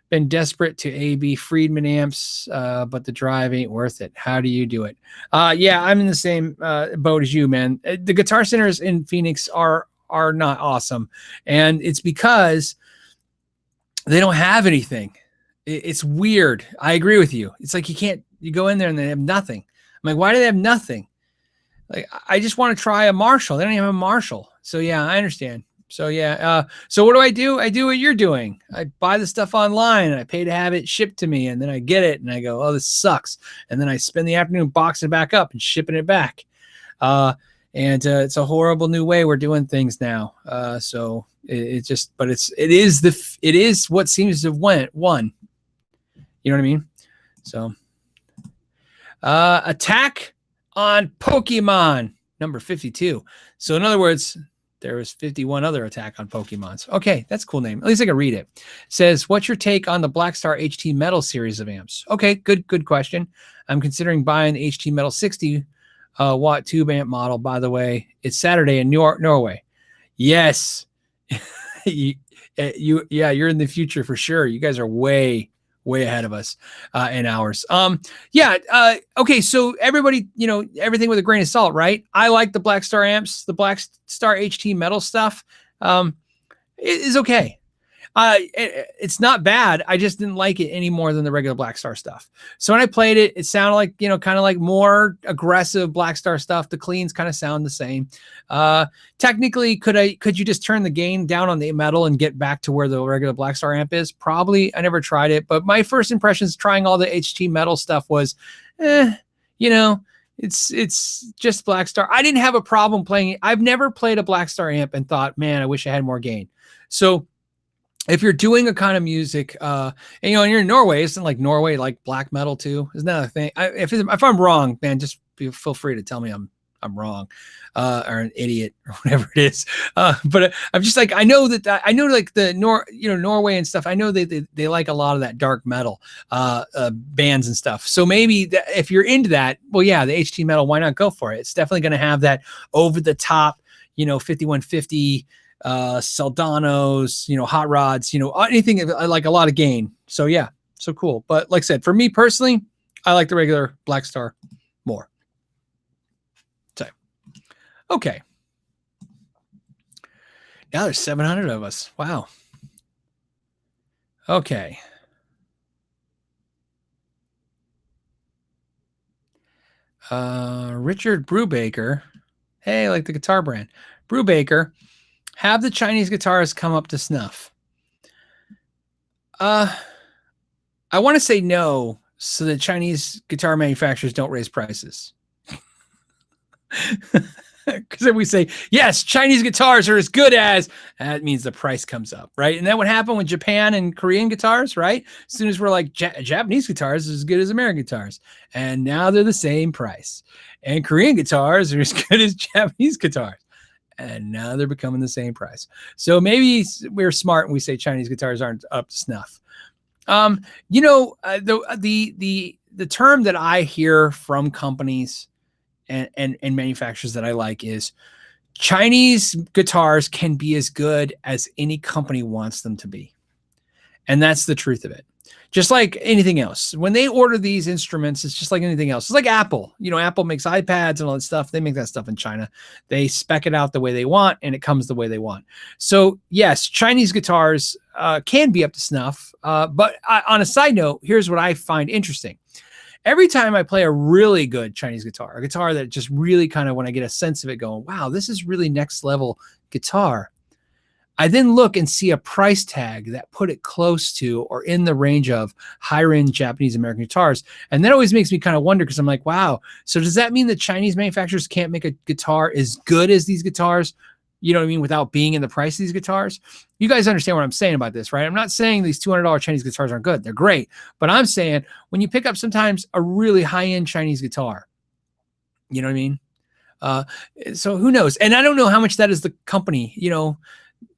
Been desperate to AB Friedman amps, but the drive ain't worth it. How do you do it? Yeah, I'm in the same boat as you, man. The Guitar Centers in Phoenix are not awesome, and it's because they don't have anything. It's weird. I agree with you. It's like you go in there and they have nothing. I'm like, why do they have nothing? Like, I just want to try a Marshall. They don't even have a Marshall. So yeah, I understand. So yeah. So what do? I do what you're doing. I buy the stuff online and I pay to have it shipped to me. And then I get it and I go, oh, this sucks. And then I spend the afternoon boxing it back up and shipping it back. And it's a horrible new way we're doing things now. So it is what seems to have won. You know what I mean? So, attack on Pokemon number 52. So in other words, there was 51 other attack on Pokemons. Okay, that's a cool name. At least I can read it. Says, what's your take on the Blackstar HT Metal series of amps? Okay, good question. I'm considering buying the HT Metal 60 watt tube amp model. By the way, it's Saturday in Norway. Yes. You're in the future for sure. You guys are way ahead of us in hours. Okay. So everybody, everything with a grain of salt, right? I like the Blackstar amps, the Blackstar HT Metal stuff. It is okay. It's not bad. I just didn't like it any more than the regular Blackstar stuff. So when I played it, it sounded like, kind of like more aggressive Blackstar stuff. The cleans kind of sound the same. Technically, could you just turn the gain down on the metal and get back to where the regular Blackstar amp is? Probably. I never tried it, but my first impressions trying all the HT Metal stuff was, it's just Blackstar. I didn't have a problem playing it. I've never played a Blackstar amp and thought, man, I wish I had more gain. So if you're doing a kind of music, and you're in Norway, isn't like Norway like black metal too? Isn't that a thing? If I'm wrong, man, just feel free to tell me I'm wrong, or an idiot or whatever it is. But I'm just like, I know like the Norway and stuff. I know they like a lot of that dark metal bands and stuff. So maybe if you're into that, well, yeah, the HT Metal, why not go for it? It's definitely going to have that over the top, 5150. Saldanos, hot rods, anything like a lot of gain. So yeah, so cool. But like I said, for me personally, I like the regular Blackstar more. So, okay. Now there's 700 of us. Wow. Okay. Richard Brubaker. Hey, I like the guitar brand. Brubaker. Have the Chinese guitarists come up to snuff? I want to say no, so that Chinese guitar manufacturers don't raise prices. Because if we say, yes, Chinese guitars are as good as, that means the price comes up, right? And that would happen with Japan and Korean guitars, right? As soon as we're like, Japanese guitars are as good as American guitars. And now they're the same price. And Korean guitars are as good as Japanese guitars. And now they're becoming the same price. So maybe we're smart and we say Chinese guitars aren't up to snuff. The the term that I hear from companies and manufacturers that I like is Chinese guitars can be as good as any company wants them to be. And that's the truth of it. Just like anything else, when they order these instruments, it's just like anything else. It's like Apple. You know, Apple makes iPads and all that stuff. They make that stuff in China. They spec it out the way they want, and it comes the way they want. So yes, Chinese guitars can be up to snuff. But on a side note, here's what I find interesting. Every time I play a really good Chinese guitar, a guitar that just really kind of, when I get a sense of it going, wow, this is really next level guitar, I then look and see a price tag that put it close to or in the range of higher end Japanese American guitars. And that always makes me kind of wonder, because I'm like, wow, so does that mean that Chinese manufacturers can't make a guitar as good as these guitars, you know what I mean, without being in the price of these guitars? You guys understand what I'm saying about this, right? I'm not saying these $200 Chinese guitars aren't good. They're great. But I'm saying when you pick up sometimes a really high-end Chinese guitar, you know what I mean? So who knows? And I don't know how much that is the company, you know,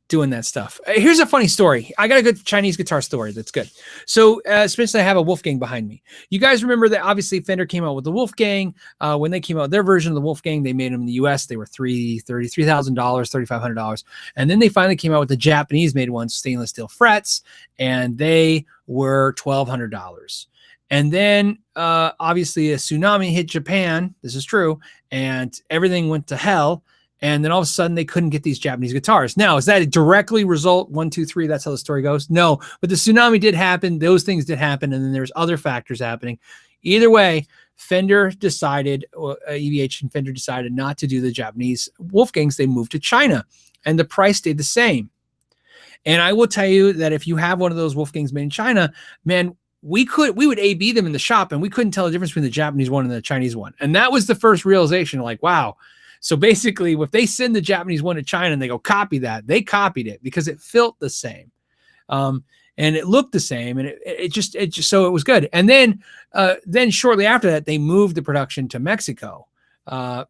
doing that stuff. Here's a funny story. I got a good Chinese guitar story that's good. So especially I have a Wolfgang behind me. You guys remember that obviously Fender came out with the Wolfgang. When they came out with their version of the Wolfgang, they made them in the US. They were $33,000, $3,500. And then they finally came out with the Japanese made ones, stainless steel frets, and they were $1,200. And then obviously a tsunami hit Japan. This is true. And everything went to hell. And then all of a sudden they couldn't get these Japanese guitars. Now, is that a directly result? 1, 2, 3, that's how the story goes? No, but the tsunami did happen. Those things did happen. And then there's other factors happening. Either way, Fender decided, EVH and Fender decided not to do the Japanese Wolfgangs. They moved to China and the price stayed the same. And I will tell you that if you have one of those Wolfgangs made in China, man, we would A/B them in the shop and we couldn't tell the difference between the Japanese one and the Chinese one. And that was the first realization, like, wow. So basically, if they send the Japanese one to China and they go copy that, they copied it because it felt the same, and it looked the same, and it just so it was good. And then shortly after that, they moved the production to Mexico,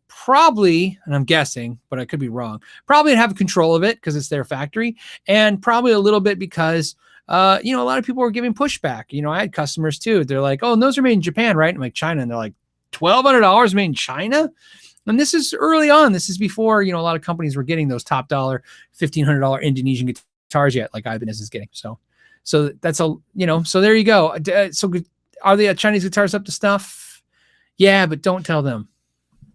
probably, and I'm guessing, but I could be wrong. Probably to have control of it because it's their factory, and probably a little bit because you know, a lot of people were giving pushback. You know, I had customers too. They're like, "Oh, and those are made in Japan, right?" I'm like, "China," and they're like, $1,200 made in China. And this is early on. This is before, you know, a lot of companies were getting those top dollar $1,500 Indonesian guitars yet, like Ibanez is getting. So that's a, you know, so there you go. So are the Chinese guitars up to stuff? Yeah, but don't tell them.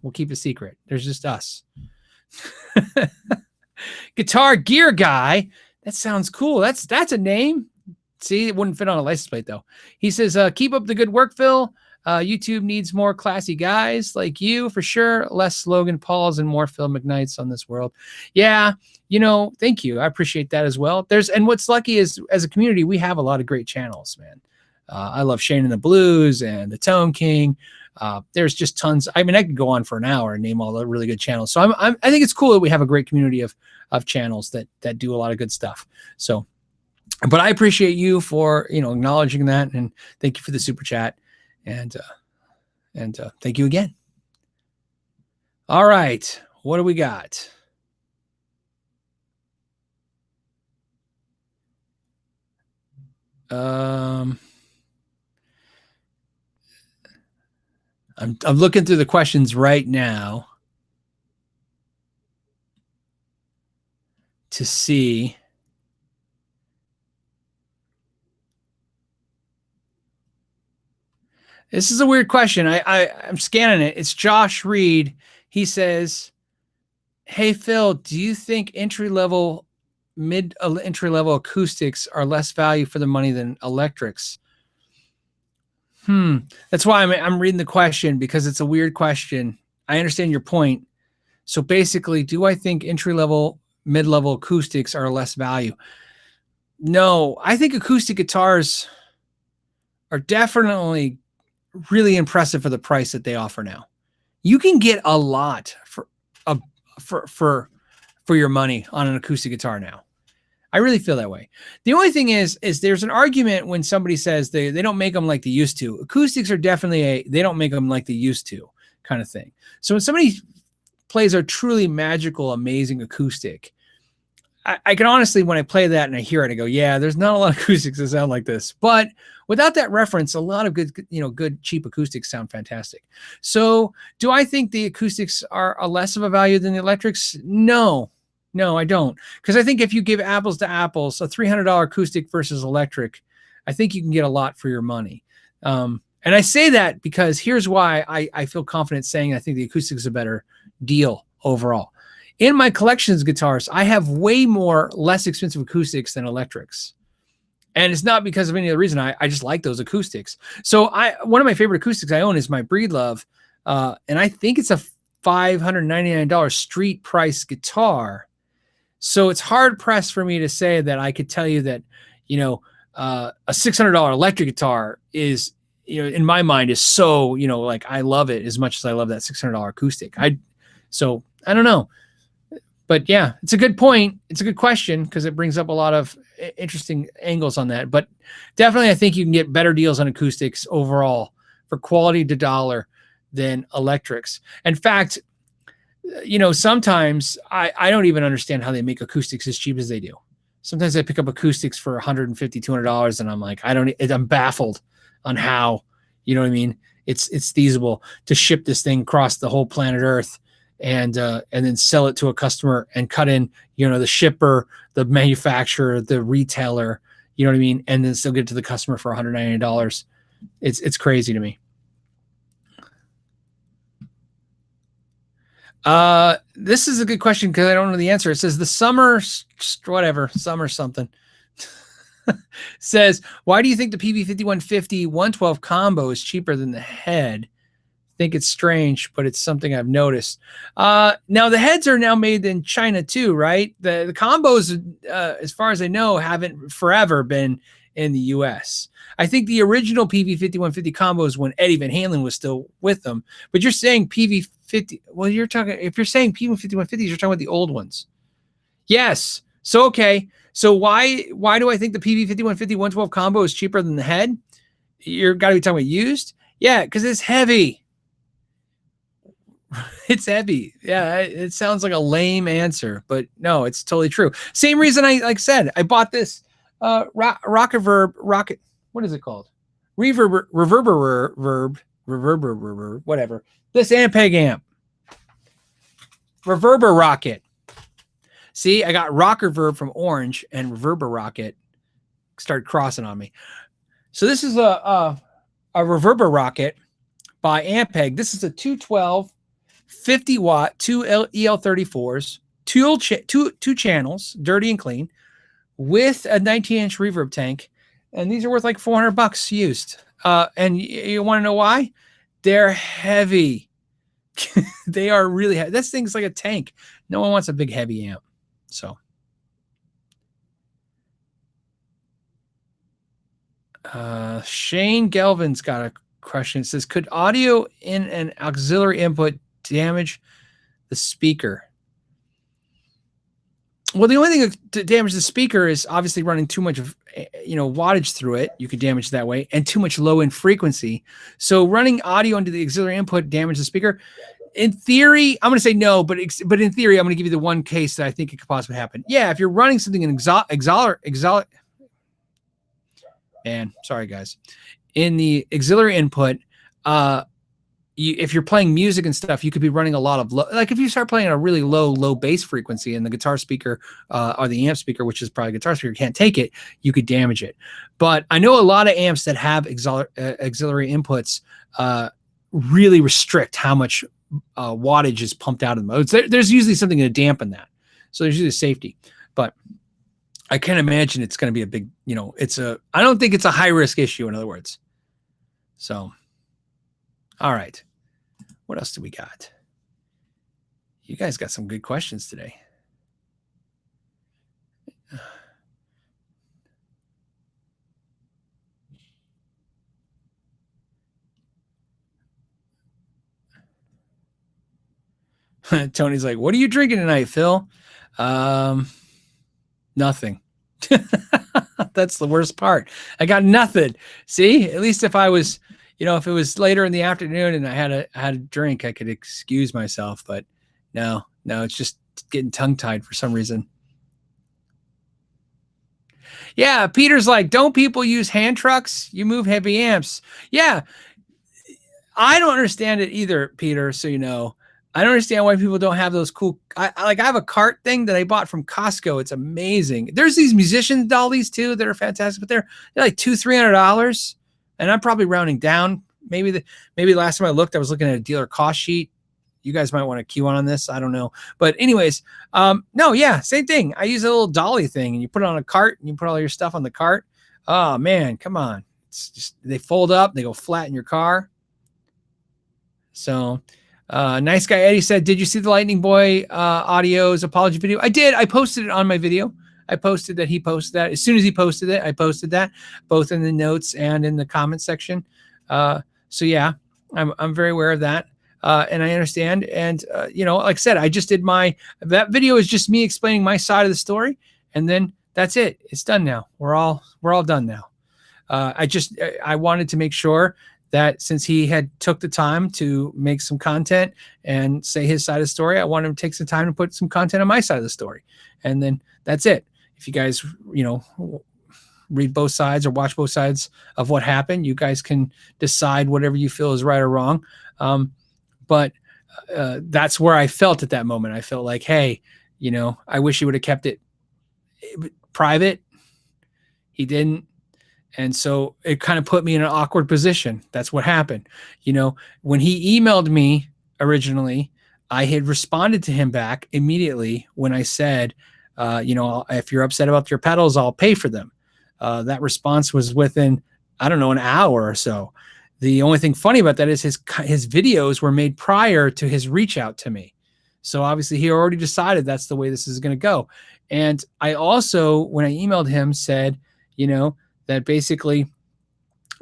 We'll keep a secret. There's just us. Guitar Gear Guy. That sounds cool. That's a name. See, it wouldn't fit on a license plate though. He says, keep up the good work, Phil. YouTube needs more classy guys like you for sure. Less Logan Pauls and more Phil McKnights on this world. Yeah, you know, thank you. I appreciate that as well. And what's lucky is as a community, we have a lot of great channels, man. I love Shane and the Blues and the Tone King. There's just tons. I mean, I could go on for an hour and name all the really good channels. So I think it's cool that we have a great community of channels that do a lot of good stuff. So, but I appreciate you for, you know, acknowledging that, and thank you for the super chat. And thank you again. All right. What do we got? I'm looking through the questions right now to see. This is a weird question. I'm scanning it. It's Josh Reed. He says, "Hey Phil, do you think entry-level acoustics are less value for the money than electrics?" That's why I'm reading the question, because it's a weird question. I understand your point. So basically, do I think entry-level, mid-level acoustics are less value? No, I think acoustic guitars are definitely really impressive for the price that they offer now. You can get a lot for your money on an acoustic guitar now. I really feel that way. The only thing is there's an argument when somebody says they don't make them like they used to. Acoustics are definitely they don't make them like they used to kind of thing. So when somebody plays a truly magical, amazing acoustic, I can honestly, when I play that and I hear it, I go, yeah, there's not a lot of acoustics that sound like this. But without that reference, a lot of good, good cheap acoustics sound fantastic. So do I think the acoustics are a less of a value than the electrics? No, I don't. Because I think if you give apples to apples, a $300 acoustic versus electric, I think you can get a lot for your money. And I say that because here's why I feel confident saying I think the acoustics is a better deal overall. In my collections guitars, I have way more less expensive acoustics than electrics. And it's not because of any other reason. I just like those acoustics. So one of my favorite acoustics I own is my Breedlove. And I think it's a $599 street price guitar. So it's hard pressed for me to say that I could tell you that, a $600 electric guitar is, in my mind is so, like I love it as much as I love that $600 acoustic. So I don't know. But yeah, it's a good point. It's a good question because it brings up a lot of interesting angles on that. But definitely, I think you can get better deals on acoustics overall for quality to dollar than electrics. In fact, sometimes I don't even understand how they make acoustics as cheap as they do. Sometimes I pick up acoustics for $150, $200, and I'm like, I'm baffled on how, you know what I mean? It's feasible to ship this thing across the whole planet Earth and then sell it to a customer and cut in, the shipper, the manufacturer, the retailer, you know what I mean? And then still get it to the customer for $199. It's crazy to me. This is a good question because I don't know the answer. It says the summer something says, why do you think the Peavey 5150 112 combo is cheaper than the head? Think it's strange, but it's something I've noticed. Now the heads are now made in China too, right? The combos, as far as I know, haven't forever been in the US. I think the original Peavey 5150 combos when Eddie Van Halen was still with them, but you're saying Peavey 50, well, if you're saying Peavey 5150s, you're talking about the old ones. Yes. So, okay. So why do I think the Peavey 5150 112 combo is cheaper than the head? You're got to be talking about used. Yeah. Cause it's heavy. It's heavy. Yeah, it sounds like a lame answer, but no, it's totally true. Same reason I said I bought this rocket. What is it called? Reverber, whatever. This Ampeg amp. Reverber Rocket. See, I got Rocker Verb from Orange and Reverber Rocket started crossing on me. So this is a Reverber Rocket by Ampeg. This is a 212 50 watt, two EL34s, two channels, dirty and clean, with a 19-inch reverb tank. And these are worth like $400 used. And you want to know why? They're heavy. They are really heavy. This thing's like a tank. No one wants a big heavy amp. So. Shane Gelvin's got a question. It says, could audio in an auxiliary input damage the speaker? Well, the only thing to damage the speaker is obviously running too much of wattage through it. You could damage it that way, and too much low end frequency. So running audio into the auxiliary input damage the speaker. In theory, I'm going to say no, but in theory, I'm going to give you the one case that I think it could possibly happen. Yeah, if you're running something in and sorry guys, in the auxiliary input, if you're playing music and stuff, you could be running a lot of like if you start playing at a really low bass frequency and the guitar speaker or the amp speaker, which is probably a guitar speaker, can't take it, you could damage it. But I know a lot of amps that have auxiliary inputs really restrict how much wattage is pumped out of them. There's usually something to dampen that. So there's usually safety. But I can't imagine it's going to be a big, I don't think it's a high risk issue, in other words. So, all right. What else do we got? You guys got some good questions today. Tony's like, what are you drinking tonight, Phil? Nothing. That's the worst part. I got nothing. See, at least if I was, if it was later in the afternoon and I had a drink, I could excuse myself. But no, it's just getting tongue tied for some reason. Yeah, Peter's like, don't people use hand trucks? You move heavy amps. Yeah, I don't understand it either, Peter. So you know, I don't understand why people don't have those cool. I have a cart thing that I bought from Costco. It's amazing. There's these musician dollies too that are fantastic, but they're like $200-300, and I'm probably rounding down. Maybe last time I looked, I was looking at a dealer cost sheet. You guys might want to cue on this. I don't know, but anyways, no, yeah, same thing. I use a little dolly thing, and you put it on a cart, and you put all your stuff on the cart. Oh man, come on! It's just they fold up, they go flat in your car. So, nice guy Eddie said, did you see the Lightning Boy audio's apology video? I did. I posted it on my video. I posted that he posted that. As soon as he posted it, I posted that both in the notes and in the comment section. So yeah, I'm very aware of that. And I understand. And, you know, like I said, I just did that video is just me explaining my side of the story. And then that's it. It's done now. We're all done now. I wanted to make sure that since he had took the time to make some content and say his side of the story, I wanted him to take some time to put some content on my side of the story. And then that's it. If you guys, you know, read both sides or watch both sides of what happened, you guys can decide whatever you feel is right or wrong. But that's where I felt at that moment. I felt like, hey, you know, I wish he would have kept it private. He didn't. And so it kind of put me in an awkward position. That's what happened. You know, when he emailed me originally, I had responded to him back immediately when I said, you know, if you're upset about your pedals, I'll pay for them. That response was within, I don't know, an hour or so. The only thing funny about that is his videos were made prior to his reach out to me. So obviously he already decided that's the way this is going to go. And I also, when I emailed him, said, you know, that basically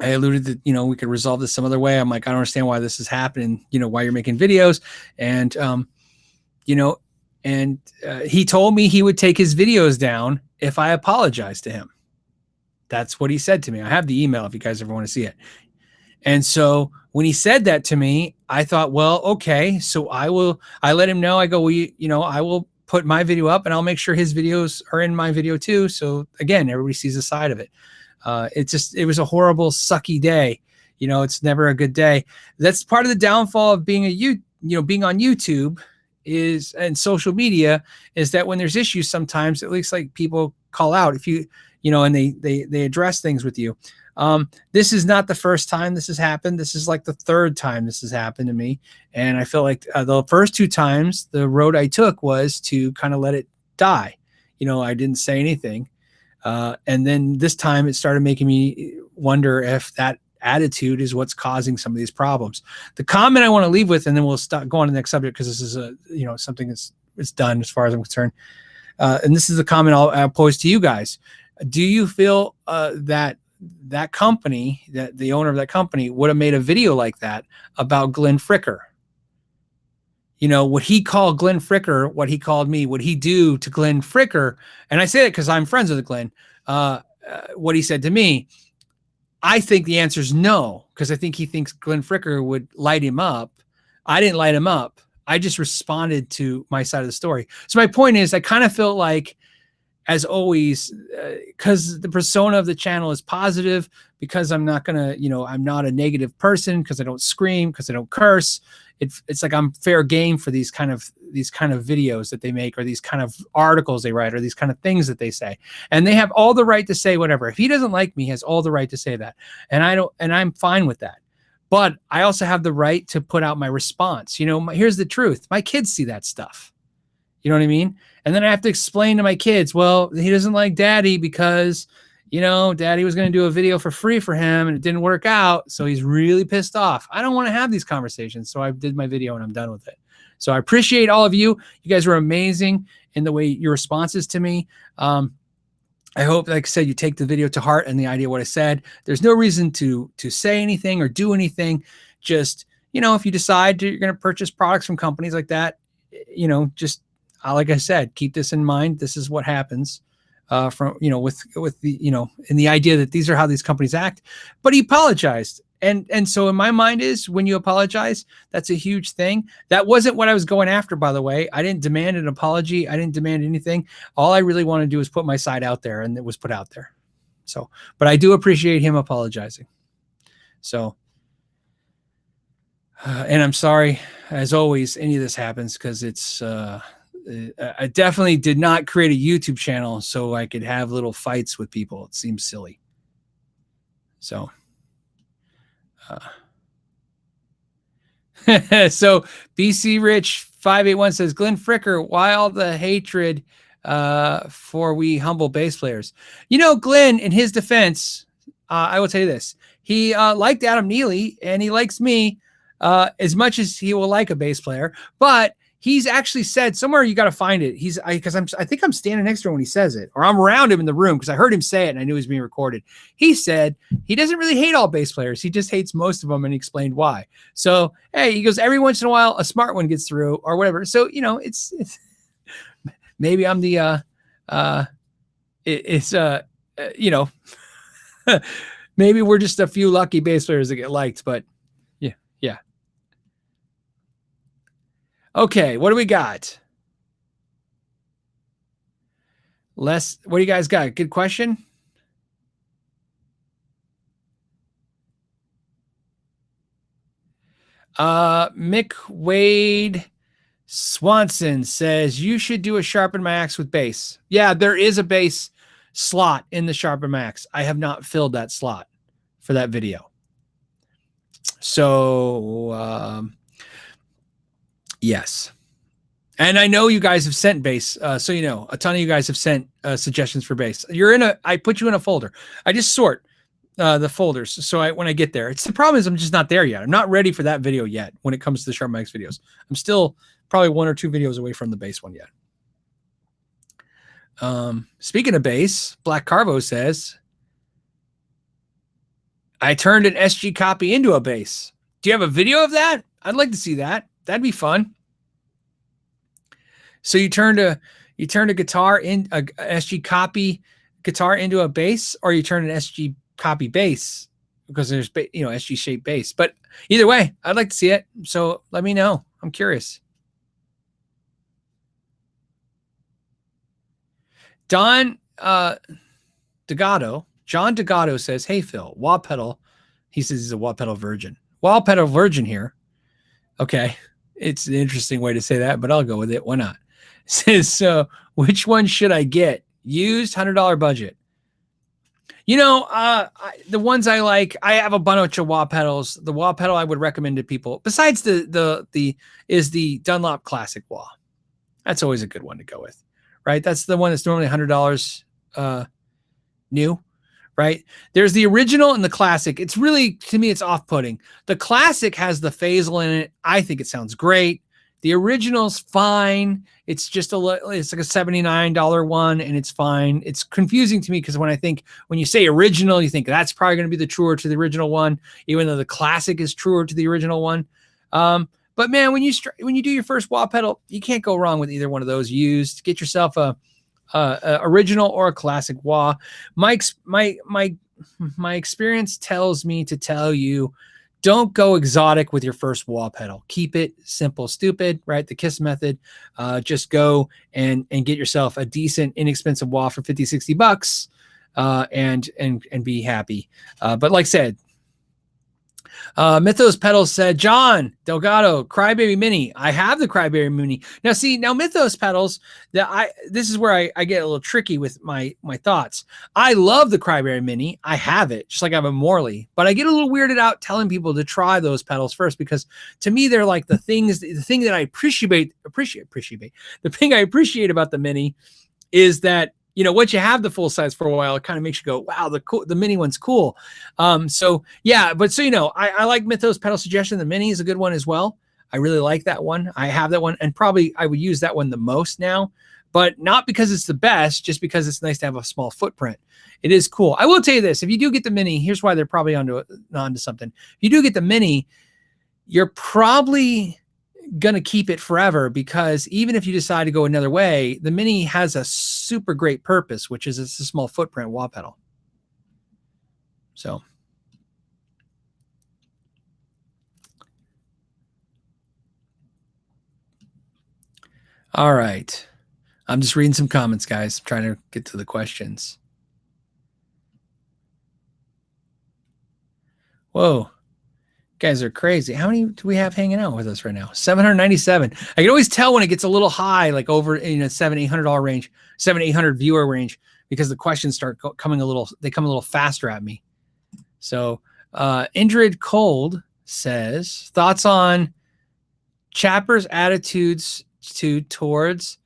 I alluded that, you know, we could resolve this some other way. I'm like, I don't understand why this is happening, you know, why you're making videos. And, you know, and he told me he would take his videos down if I apologized to him. That's what he said to me. I have the email if you guys ever want to see it. And so when he said that to me, I thought, well, okay, so I let him know. I go, well, you know, I will put my video up and I'll make sure his videos are in my video too. So again, everybody sees the side of it. It was a horrible, sucky day. You know, it's never a good day. That's part of the downfall of being being on YouTube and social media is that when there's issues, sometimes at least like people call out if you know, and they address things with you. This is not the first time this has happened. This is like the third time this has happened to me. And I feel like the first two times the road I took was to kind of let it die. You know, I didn't say anything. And then this time it started making me wonder if that attitude is what's causing some of these problems. The comment I want to leave with, and then we'll go on to the next subject because this is something that's done as far as I'm concerned. And this is the comment I'll pose to you guys. Do you feel that company, that the owner of that company would have made a video like that about Glenn Fricker? You know, would he call Glenn Fricker what he called me? Would he do to Glenn Fricker? And I say that because I'm friends with Glenn. What he said to me, I think the answer is no, because I think he thinks Glenn Fricker would light him up. I didn't light him up. I just responded to my side of the story. So my point is, I kind of felt like, as always, because the persona of the channel is positive, because I'm not going to, you know, I'm not a negative person, because I don't scream, because I don't curse. It's like I'm fair game for these kind of videos that they make, or these kind of articles they write, or these kind of things that they say. And they have all the right to say whatever. If he doesn't like me, he has all the right to say that. And I'm fine with that. But I also have the right to put out my response. You know, here's the truth. My kids see that stuff. You know what I mean? And then I have to explain to my kids, well, he doesn't like daddy because, you know, daddy was going to do a video for free for him and it didn't work out. So he's really pissed off. I don't want to have these conversations. So I did my video and I'm done with it. So I appreciate all of you. You guys were amazing in the way your responses to me. I hope, like I said, you take the video to heart and the idea of what I said. There's no reason to say anything or do anything. Just, you know, if you decide you're going to purchase products from companies like that, you know, just, like I said, keep this in mind. This is what happens from, you know, with the, you know, in the idea that these are how these companies act. But he apologized. And so in my mind is when you apologize, that's a huge thing. That wasn't what I was going after, by the way. I didn't demand an apology. I didn't demand anything. All I really want to do is put my side out there, and it was put out there. So, but I do appreciate him apologizing. So, and I'm sorry, as always, any of this happens, because it's, I definitely did not create a YouTube channel so I could have little fights with people. It seems silly. So, so BC Rich 581 says, Glenn Fricker, why all the hatred for we humble bass players? You know, Glenn, in his defense, I will tell you this. He liked Adam Neely, and he likes me as much as he will like a bass player, but he's actually said somewhere, you got to find it. I think I'm standing next to him when he says it, or I'm around him in the room because I heard him say it and I knew it was being recorded. He said he doesn't really hate all bass players. He just hates most of them, and he explained why. So, hey, he goes, every once in a while, a smart one gets through or whatever. So, you know, it's maybe I'm the, you know, maybe we're just a few lucky bass players that get liked, but yeah. Okay, what do we got? What do you guys got? Good question. Mick Wade Swanson says, you should do a Sharpen My Axe with bass. Yeah, there is a bass slot in the Sharpen My Axe. I have not filled that slot for that video. So, yes. And I know you guys have sent bass. So, you know, a ton of you guys have sent suggestions for bass. I put you in a folder. I just sort the folders. So when I get there, the problem is I'm just not there yet. I'm not ready for that video yet when it comes to the Sharpen My Axe videos. I'm still probably 1 or 2 videos away from the bass one yet. Speaking of bass, Black Carvo says, I turned an SG copy into a bass. Do you have a video of that? I'd like to see that. That'd be fun. So you turned a guitar in a SG copy guitar into a bass, or you turn an SG copy bass, because there's, you know, SG shaped bass. But either way, I'd like to see it. So let me know. I'm curious. John Degato says, hey, Phil, wah pedal. He says he's a wah pedal virgin. Wah pedal virgin here. Okay. It's an interesting way to say that, but I'll go with it. Why not? It says, so which one should I get? Used, $100 budget. You know, the ones I like, I have a bunch of wah pedals. The wah pedal I would recommend to people, besides is the Dunlop Classic wah. That's always a good one to go with, right? That's the one that's normally $100 new, right? There's the original and the classic. It's really, to me, it's off-putting. The classic has the phasal in it. I think it sounds great. The original's fine. It's just it's like a $79 one, and it's fine. It's confusing to me because when you say original, you think that's probably going to be the truer to the original one, even though the classic is truer to the original one. But man, when you do your first wah pedal, you can't go wrong with either one of those used. Get yourself a original or a classic wah. My experience tells me to tell you, don't go exotic with your first wah pedal. Keep it simple, stupid, right? The KISS method. Just go and get yourself a decent, inexpensive wah for $50-$60, and be happy. But like I said, Mythos Pedals said, John Delgado, Crybaby Mini. I have the Crybaby Mini. Now Mythos Pedals, this is where I get a little tricky with my thoughts. I love the Crybaby Mini. I have it, just like I have a Morley, but I get a little weirded out telling people to try those pedals first, because to me, they're like the thing that I appreciate. The thing I appreciate about the Mini is that, you know, once you have the full size for a while, it kind of makes you go, wow, the mini one's cool. So yeah, but so, you know, I like Mythos pedal suggestion. The Mini is a good one as well. I really like that one. I have that one, and probably I would use that one the most now, but not because it's the best, just because it's nice to have a small footprint. It is cool. I will tell you this, if you do get the Mini, here's why they're probably onto something. If you do get the Mini, you're probably gonna keep it forever, because even if you decide to go another way, the Mini has a super great purpose, which is it's a small footprint wah pedal. So All right. I'm just reading some comments, guys. I'm trying to get to the questions. Whoa. Guys are crazy. How many do we have hanging out with us right now? 797. I can always tell when it gets a little high, like over in a $700-800 range, 700-800 viewer range, because the questions start coming they come a little faster at me. So Indrid Cold says, thoughts on Chapper's attitudes towards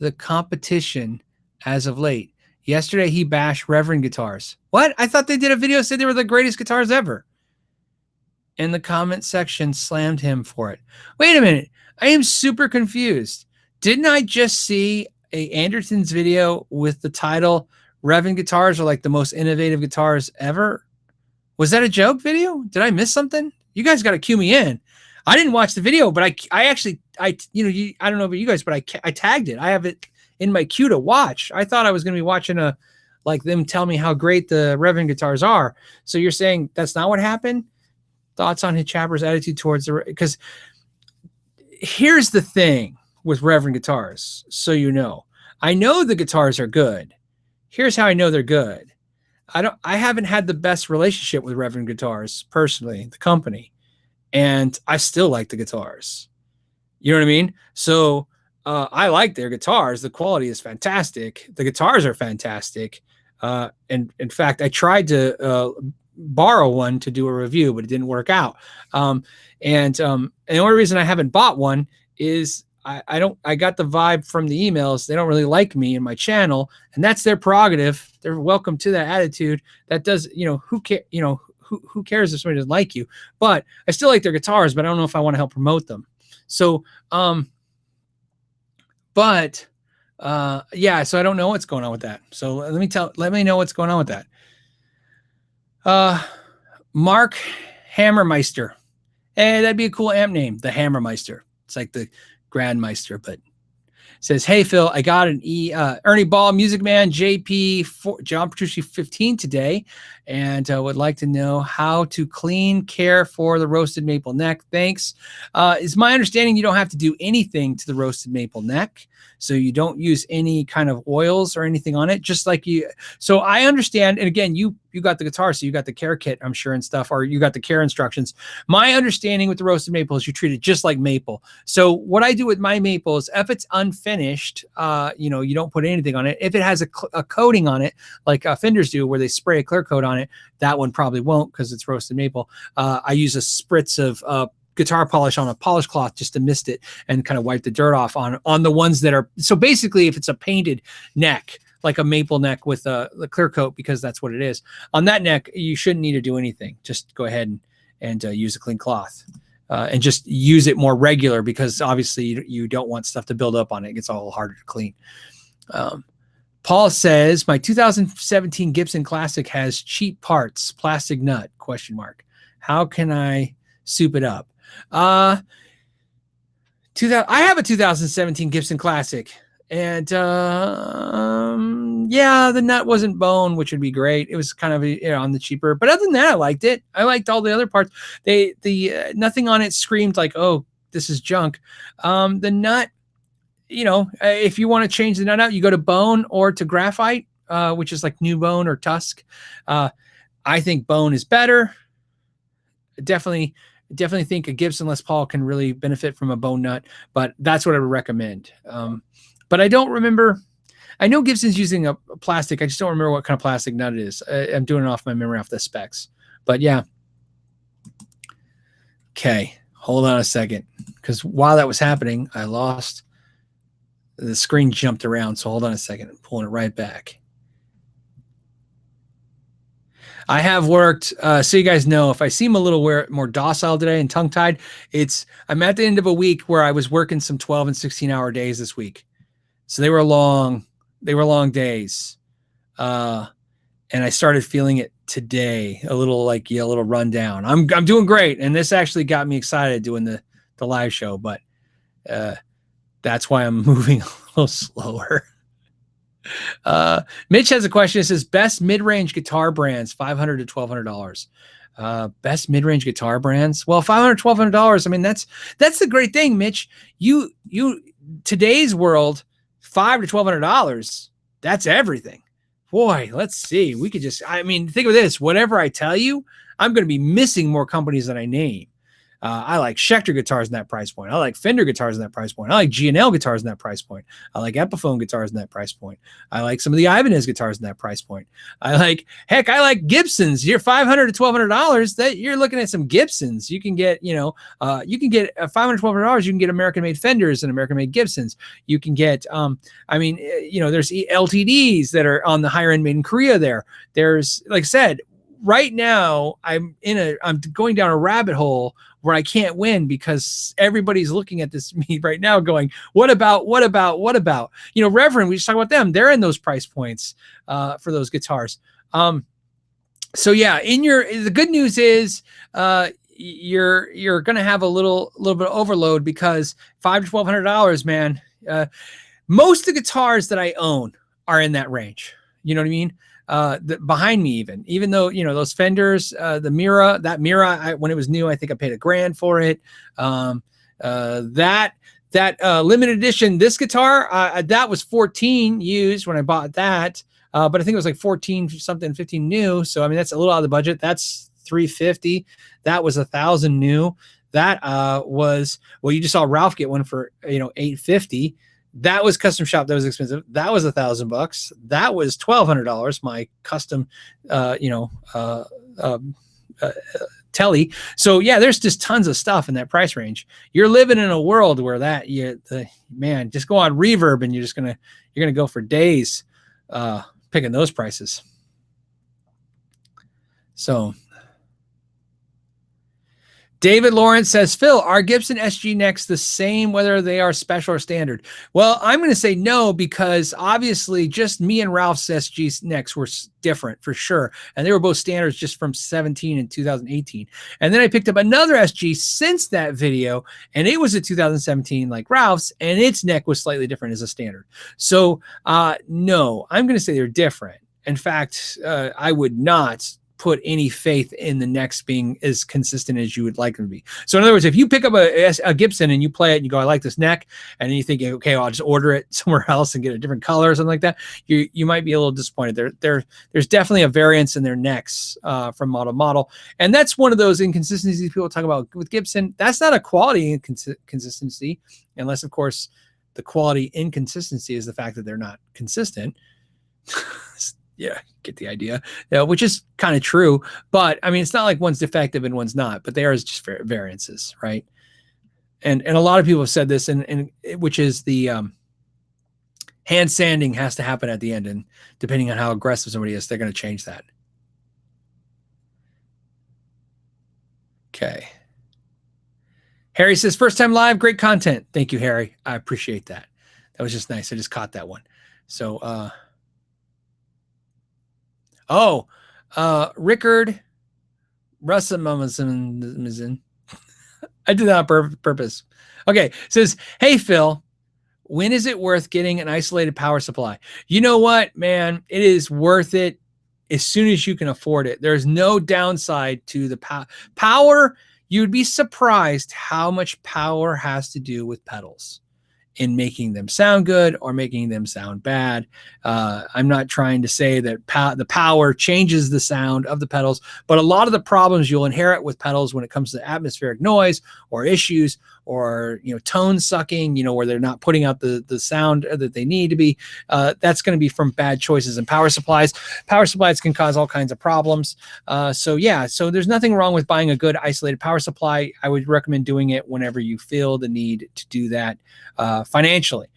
the competition as of late. Yesterday, he bashed Reverend guitars. What? I thought they did a video said they were the greatest guitars ever. In the comment section, slammed him for it. Wait a minute. I am super confused. Didn't I just see a Anderton's video with the title Reverend guitars are like the most innovative guitars ever? Was that a joke video? Did I miss something? You guys got to cue me in. I didn't watch the video, but I actually, I don't know about you guys, but I tagged it. I have it in my queue to watch. I thought I was going to be watching them tell me how great the Reverend guitars are. So you're saying that's not what happened? Thoughts on Chapper's attitude towards because here's the thing with Reverend guitars. So, I know the guitars are good. Here's how I know they're good. I haven't had the best relationship with Reverend guitars personally, the company. And I still like the guitars. You know what I mean? So I like their guitars. The quality is fantastic. The guitars are fantastic. And in fact, I tried to borrow one to do a review, but it didn't work out. And the only reason I haven't bought one is I got the vibe from the emails. They don't really like me and my channel, and that's their prerogative. They're welcome to that attitude. That does, who cares if somebody doesn't like you? But I still like their guitars, but I don't know if I want to help promote them. So, so I don't know what's going on with that. So let me know what's going on with that. Mark Hammermeister. Hey, that'd be a cool amp name, the Hammermeister. It's like the Grandmeister, but says, hey, Phil, I got an Ernie Ball Music Man JP John Petrucci 15 today, and would like to know how to care for the roasted maple neck. Thanks. It's my understanding you don't have to do anything to the roasted maple neck. So you don't use any kind of oils or anything on it, just like you. So I understand. And again, you got the guitar, so you got the care kit, I'm sure, and stuff, or you got the care instructions. My understanding with the roasted maple is you treat it just like maple. So what I do with my maple is if it's unfinished, you don't put anything on it. If it has a coating on it, like Fenders do, where they spray a clear coat on it, that one probably won't because it's roasted maple. I use a spritz of guitar polish on a polish cloth just to mist it and kind of wipe the dirt off on the ones that are. So basically, if it's a painted neck, like a maple neck with the clear coat, because that's what it is, on that neck, you shouldn't need to do anything. Just go ahead and use a clean cloth and just use it more regular, because obviously you don't want stuff to build up on it. It gets all harder to clean. Paul says, my 2017 Gibson Classic has cheap parts, plastic nut, ? How can I soup it up? I have a 2017 Gibson Classic, and the nut wasn't bone, which would be great. It was kind of on the cheaper, but other than that, I liked it. I liked all the other parts. Nothing on it screamed like, oh, this is junk. The nut, if you want to change the nut out, you go to bone or to graphite, which is like new bone or tusk. I think bone is better. Definitely think a Gibson Les Paul can really benefit from a bone nut, but that's what I would recommend. But I don't remember. I know Gibson's using a plastic. I just don't remember what kind of plastic nut it is. I'm doing it off my memory, off the specs. But yeah. Okay, hold on a second, because while that was happening, I lost. The screen jumped around, so hold on a second. I'm pulling it right back. I have worked, so you guys know, if I seem a little more docile today and tongue-tied, I'm at the end of a week where I was working some 12 and 16-hour days this week. So they were long days. And I started feeling it today, a little run down. I'm doing great, and this actually got me excited doing the live show, but that's why I'm moving a little slower. Mitch has a question. It says best mid-range guitar brands, $500 to $1,200. Best mid-range guitar brands. Well, $500, $1,200. I mean, that's the great thing, Mitch. You today's world, $500 to $1,200. That's everything. Boy, let's see. We could just, I mean, think of this. Whatever I tell you, I'm going to be missing more companies than I name. I like Schecter guitars in that price point. I like Fender guitars in that price point. I like G&L guitars in that price point. I like Epiphone guitars in that price point. I like some of the Ibanez guitars in that price point. I like Gibsons. You're $500 to $1,200. That you're looking at some Gibsons. You can get, you can get $500 to $1,200. You can get American-made Fenders and American-made Gibsons. You can get, there's LTDs that are on the higher end made in Korea. There's, like I said, right now I'm going down a rabbit hole where I can't win because everybody's looking at this me right now going, what about? Reverend, we just talked about them. They're in those price points for those guitars. So yeah, the good news is you're going to have a little bit of overload because $500 to $1,200, man. Most of the guitars that I own are in that range. You know what I mean? Behind me, even though, those Fenders, the Mira, when it was new, I think I paid $1,000 for it. That limited edition, this guitar, that was 14 used when I bought that. But I think it was like 14 something, 15 new. So, I mean, that's a little out of the budget. That's $350. That was $1,000 new. That was, well, you just saw Ralph get one for, $850. That was custom shop. That was expensive. That was $1,000. That was $1,200. My custom, telly. So yeah, there's just tons of stuff in that price range. You're living in a world where just go on Reverb and you're gonna go for days picking those prices. So David Lawrence says, Phil, are Gibson SG necks the same whether they are special or standard? Well, I'm going to say no, because obviously just me and Ralph's SG necks were different for sure. And they were both standards just from 17 and 2018. And then I picked up another SG since that video, and it was a 2017 like Ralph's, and its neck was slightly different as a standard. So no, I'm going to say they're different. In fact, I would not put any faith in the necks being as consistent as you would like them to be. So in other words, if you pick up a Gibson and you play it and you go, I like this neck, and then you think, okay, well, I'll just order it somewhere else and get a different color or something like that, you might be a little disappointed. There's definitely a variance in their necks from model to model. And that's one of those inconsistencies people talk about with Gibson. That's not a quality inconsistency, unless, of course, the quality inconsistency is the fact that they're not consistent. Yeah, get the idea, which is kind of true. But I mean, it's not like one's defective and one's not, but they are just variances, right? And a lot of people have said this, and which is the hand sanding has to happen at the end, and depending on how aggressive somebody is, they're going to change that. Okay. Harry says, first time live, great content. Thank you, Harry. I appreciate that. That was just nice. I just caught that one. So, Rickard Russamamazin. I did that on purpose. Okay, says, hey, Phil, when is it worth getting an isolated power supply? You know what, man? It is worth it as soon as you can afford it. There's no downside to the power. You'd be surprised how much power has to do with pedals in making them sound good or making them sound bad. I'm not trying to say that the power changes the sound of the pedals, but a lot of the problems you'll inherit with pedals when it comes to atmospheric noise or issues or, tone sucking, where they're not putting out the sound that they need to be, that's going to be from bad choices in power supplies. Power supplies can cause all kinds of problems. So there's nothing wrong with buying a good isolated power supply. I would recommend doing it whenever you feel the need to do that financially.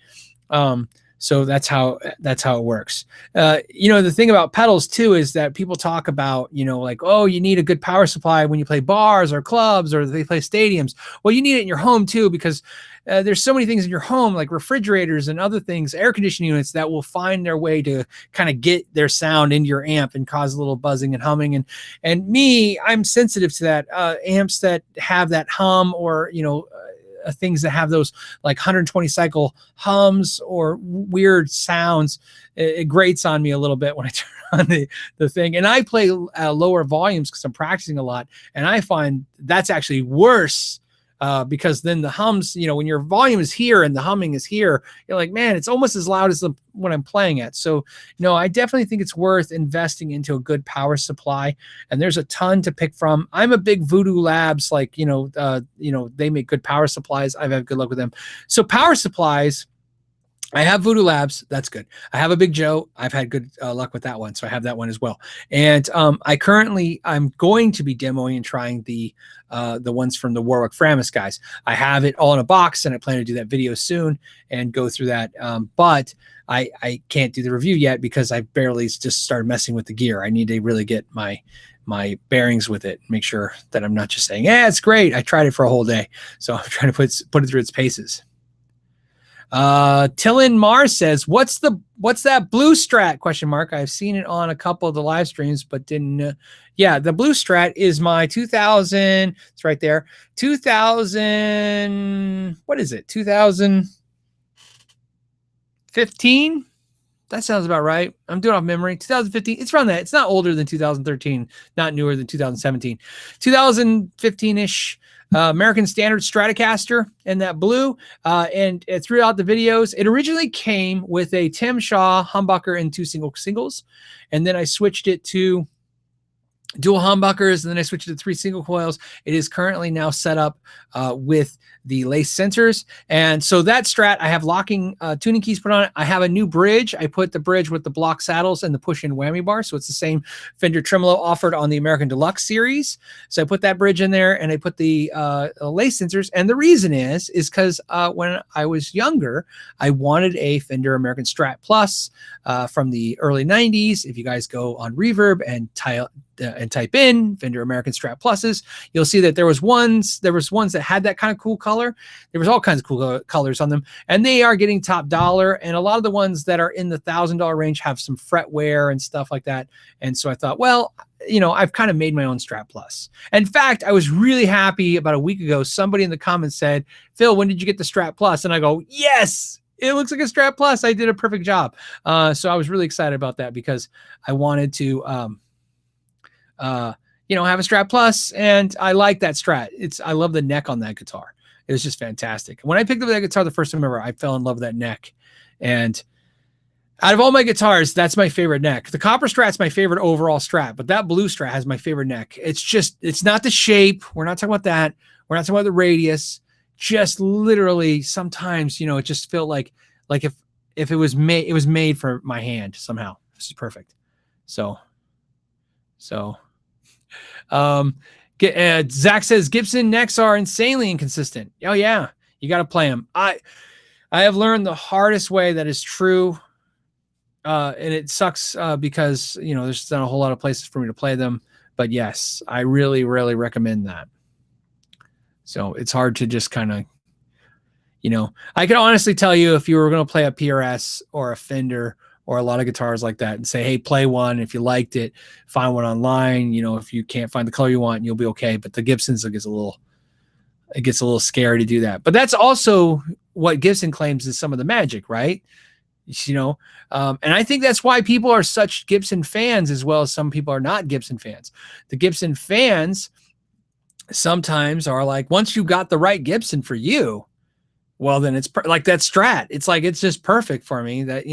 So that's how it works. The thing about pedals too is that people talk about, like, oh, you need a good power supply when you play bars or clubs or they play stadiums. Well, you need it in your home too, because there's so many things in your home, like refrigerators and other things, air conditioning units, that will find their way to kind of get their sound into your amp and cause a little buzzing and humming. And me, I'm sensitive to that. Amps that have that hum or, things that have those like 120 cycle hums or weird sounds, it grates on me a little bit when I turn on the thing. And I play lower volumes because I'm practicing a lot, and I find that's actually worse. Because then the hums, when your volume is here and the humming is here, you're like, man, it's almost as loud as what I'm playing at. So, I definitely think it's worth investing into a good power supply. And there's a ton to pick from. I'm a big Voodoo Labs, like, they make good power supplies. I've had good luck with them. So power supplies, I have Voodoo Labs. That's good. I have a Big Joe. I've had good luck with that one. So I have that one as well. And I'm going to be demoing and trying the ones from the Warwick Framus guys. I have it all in a box, and I plan to do that video soon and go through that. But I can't do the review yet because I barely just started messing with the gear. I need to really get my bearings with it, make sure that I'm not just saying, yeah, it's great. I tried it for a whole day. So I'm trying to put it through its paces. Tillin Mars says, what's that blue strat ? I've seen it on a couple of the live streams, but didn't. Yeah, the blue strat is my 2000. It's right there. 2000. What is it? 2015. That sounds about right. I'm doing off memory. 2015. It's around that. It's not older than 2013, not newer than 2017. 2015-ish. American Standard Stratocaster in that blue, and throughout the videos, it originally came with a Tim Shaw humbucker and 2 singles, and then I switched it to dual humbuckers, and then I switched it to 3 single coils. It is currently now set up with the lace sensors, and so that Strat, I have locking tuning keys put on it. I have a new bridge. I put the bridge with the block saddles and the push-in whammy bar, so it's the same Fender tremolo offered on the American Deluxe series. So I put that bridge in there, and I put the lace sensors, and the reason is because when I was younger, I wanted a Fender American Strat Plus from the early 90s. If you guys go on Reverb and type in Fender American Strat Pluses, you'll see that there was ones that had that kind of cool color. There was all kinds of cool colors on them, and they are getting top dollar. And a lot of the ones that are in the $1,000 range have some fret wear and stuff like that. And so I thought, well, I've kind of made my own Strat Plus. In fact, I was really happy about a week ago. Somebody in the comments said, Phil, when did you get the Strat Plus? And I go, yes, it looks like a Strat Plus. I did a perfect job. So I was really excited about that because I wanted to, have a Strat Plus, and I like that Strat. I love the neck on that guitar. It was just fantastic. When I picked up that guitar the first time ever, I fell in love with that neck. And out of all my guitars, that's my favorite neck. The copper Strat's my favorite overall Strat, but that blue Strat has my favorite neck. It's not the shape. We're not talking about that. We're not talking about the radius. Just literally sometimes, it just felt like if it was made for my hand somehow. This is perfect. Zach says Gibson necks are insanely inconsistent. Oh yeah, you got to play them. I have learned the hardest way that is true, and it sucks because there's not a whole lot of places for me to play them. But yes, I really, really recommend that. So it's hard to just kind of, I can honestly tell you if you were going to play a PRS or a Fender or a lot of guitars like that and say, hey, play one. If you liked it, find one online. If you can't find the color you want, you'll be okay. But the Gibsons, it gets a little scary to do that. But that's also what Gibson claims is some of the magic, right? And I think that's why people are such Gibson fans as well as some people are not Gibson fans. The Gibson fans sometimes are like, once you got the right Gibson for you, well, then it's like that Strat. It's like, it's just perfect for me that,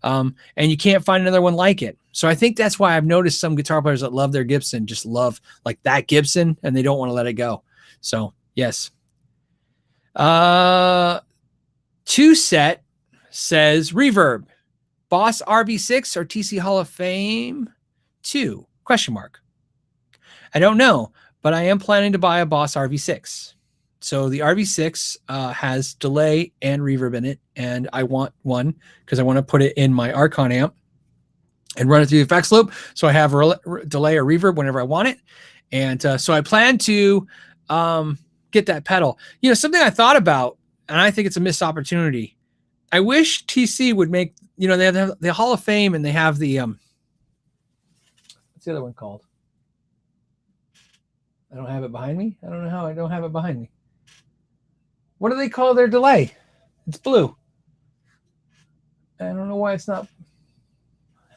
and you can't find another one like it. So I think that's why I've noticed some guitar players that love their Gibson, just love like that Gibson, and they don't want to let it go. So yes. 2 Set says Reverb, Boss RB6 or TC Hall of Fame 2? ? I don't know, but I am planning to buy a Boss RV6. So the RV6 has delay and reverb in it, and I want one because I want to put it in my Archon amp and run it through the effects loop, so I have delay or reverb whenever I want it. And so I plan to get that pedal. Something I thought about, and I think it's a missed opportunity. I wish TC would make, they have the Hall of Fame, and they have the what's the other one called? I don't have it behind me. I don't know how I don't have it behind me. What do they call their delay? It's blue. I don't know why it's not.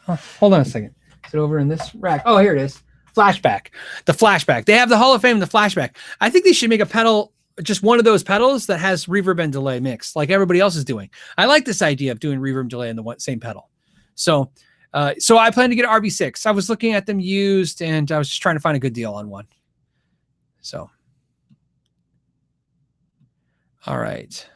Hold on a second. Is it over in this rack? Oh, here it is. Flashback. The flashback. They have the Hall of Fame, the flashback. I think they should make a pedal, just one of those pedals that has reverb and delay mixed, like everybody else is doing. I like this idea of doing reverb and delay in the same pedal. So I plan to get an RV6. I was looking at them used, and I was just trying to find a good deal on one. So, all right.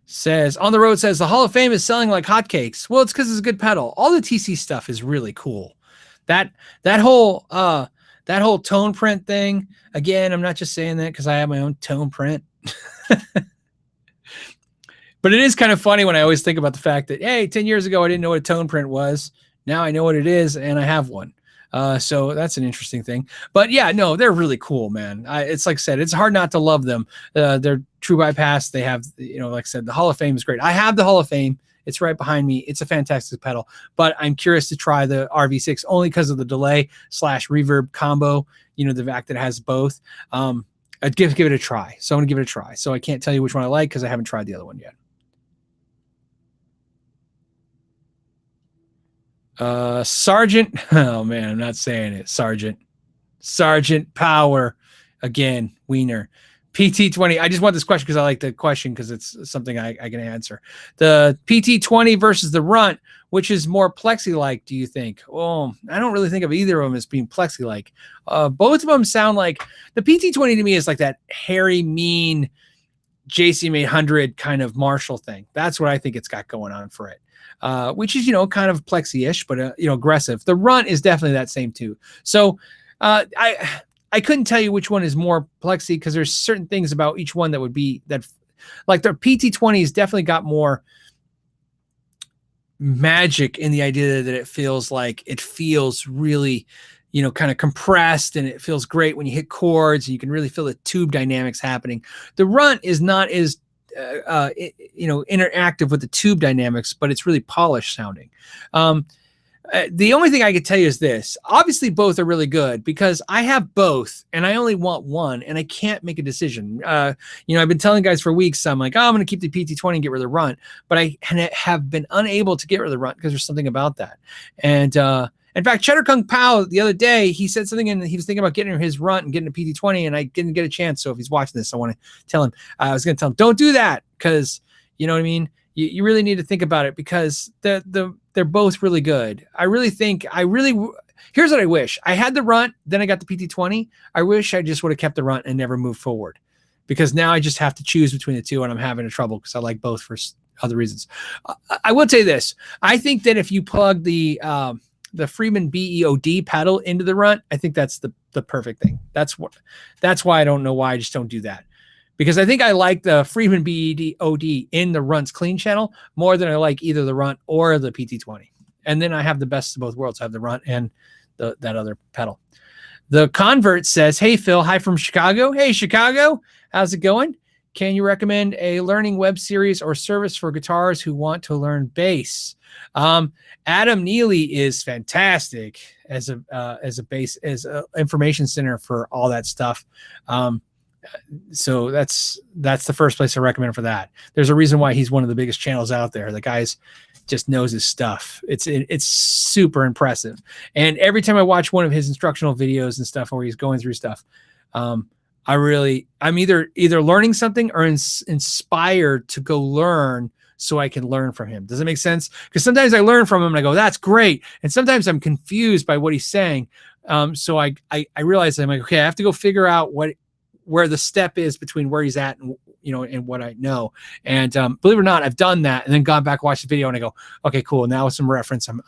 Says on the road, says the Hall of Fame is selling like hotcakes. Well, it's because it's a good pedal. All the TC stuff is really cool. That whole tone print thing. Again, I'm not just saying that because I have my own tone print. But it is kind of funny when I always think about the fact that, hey, 10 years ago I didn't know what a tone print was. Now I know what it is, and I have one. So that's an interesting thing. But yeah, no, they're really cool, man. It's like I said, it's hard not to love them. They're true bypass. They have, like I said, the Hall of Fame is great. I have the Hall of Fame. It's right behind me. It's a fantastic pedal, but I'm curious to try the RV6 only because of the delay / reverb combo, the fact that it has both. I'd give it a try. So I'm going to give it a try. So I can't tell you which one I like because I haven't tried the other one yet. Sergeant. Oh man, I'm not saying it. Sergeant Power. Again, Wiener. PT20. I just want this question because I like the question because it's something I can answer. The PT20 versus the Runt, which is more plexi-like, do you think? Oh, I don't really think of either of them as being plexi-like. Both of them sound like the PT20 to me is like that hairy, mean JCM 800 kind of Marshall thing. That's what I think it's got going on for it. Which is, kind of plexi-ish, but, aggressive. The Runt is definitely that same too. So I couldn't tell you which one is more plexi because there's certain things about each one that would be that, like the PT20's definitely got more magic in the idea that it feels really, kind of compressed, and it feels great when you hit chords and you can really feel the tube dynamics happening. The Runt is not as interactive with the tube dynamics, but it's really polished sounding. The only thing I could tell you is this. Obviously, both are really good because I have both and I only want one and I can't make a decision. I've been telling guys for weeks, I'm like, I'm going to keep the PT20 and get rid of the Runt, but I have been unable to get rid of the Runt because there's something about that. And in fact, Cheddar Kung Pao the other day, he said something and he was thinking about getting his Runt and getting a PT20, and I didn't get a chance. So if he's watching this, I want to tell him, I was going to tell him, don't do that because, you know what I mean? You really need to think about it because they're both really good. Here's what I wish. I had the Runt, then I got the PT20. I wish I just would have kept the Runt and never moved forward because now I just have to choose between the two and I'm having trouble because I like both for other reasons. I will tell you this. I think that if you plug the Freeman BEOD pedal into the Runt, I think that's the perfect thing. That's why I don't know why I just don't do that. Because I think I like the Freeman BEOD in the Runt's clean channel more than I like either the Runt or the PT20. And then I have the best of both worlds. I have the Runt and that other pedal. The Convert says, hey, Phil, hi from Chicago. Hey, Chicago, how's it going? Can you recommend a learning web series or service for guitars who want to learn bass? Adam Neely is fantastic as a bass, as a information center for all that stuff. So that's the first place I recommend for that. There's a reason why he's one of the biggest channels out there. The guy's just knows his stuff. It's super impressive. And every time I watch one of his instructional videos and stuff where he's going through stuff, I'm either learning something or inspired to go learn so I can learn from him. Does that make sense? Because sometimes I learn from him and I go, that's great. And sometimes I'm confused by what he's saying. So I realize I'm like, okay, I have to go figure out where the step is between where he's at and and what I know. And believe it or not, I've done that and then gone back, watched the video, and I go, okay, cool. Now with some reference, I'm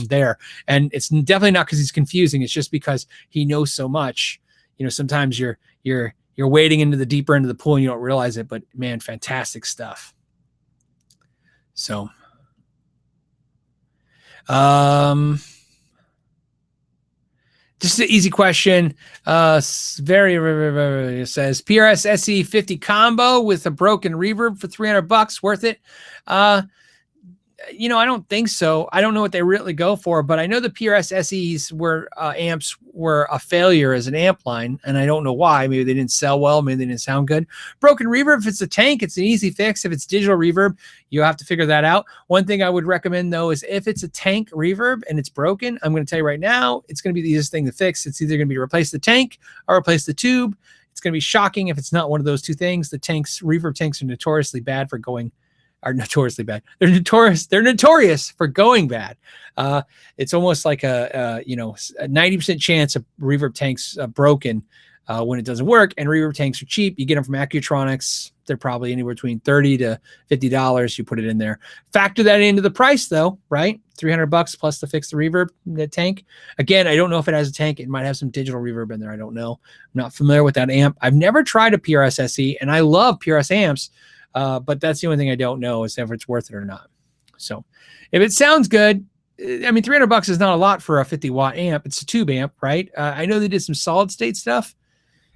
there. And it's definitely not because he's confusing. It's just because he knows so much. Sometimes you're wading into the deeper end of the pool and you don't realize it. But man, fantastic stuff. So, just an easy question. Very, it says PRS SE 50 combo with a broken reverb for $300. Worth it? I don't think so. I don't know what they really go for, but I know the PRS SEs were amps were a failure as an amp line, and I don't know why. Maybe they didn't sell well. Maybe they didn't sound good. Broken reverb, if it's a tank, it's an easy fix. If it's digital reverb, you have to figure that out. One thing I would recommend, though, is if it's a tank reverb and it's broken, I'm going to tell you right now, it's going to be the easiest thing to fix. It's either going to be replace the tank or replace the tube. It's going to be shocking if it's not one of those two things. The reverb tanks are notoriously bad for going are notoriously bad. They're notorious for going bad. It's almost like a 90% chance of reverb tanks broken when it doesn't work. And reverb tanks are cheap. You get them from Acoustics. They're probably anywhere between $30 to $50. You put it in there. Factor that into the price though, right? $300 plus to fix the reverb, the tank. Again, I don't know if it has a tank. It might have some digital reverb in there. I don't know. I'm not familiar with that amp. I've never tried a PRS SE, and I love PRS amps. But that's the only thing I don't know is if it's worth it or not. So if it sounds good, I mean, $300 is not a lot for a 50-watt amp. It's a tube amp, right? I know they did some solid state stuff.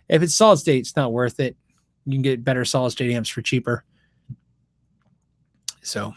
If it's solid state, it's not worth it. You can get better solid state amps for cheaper. So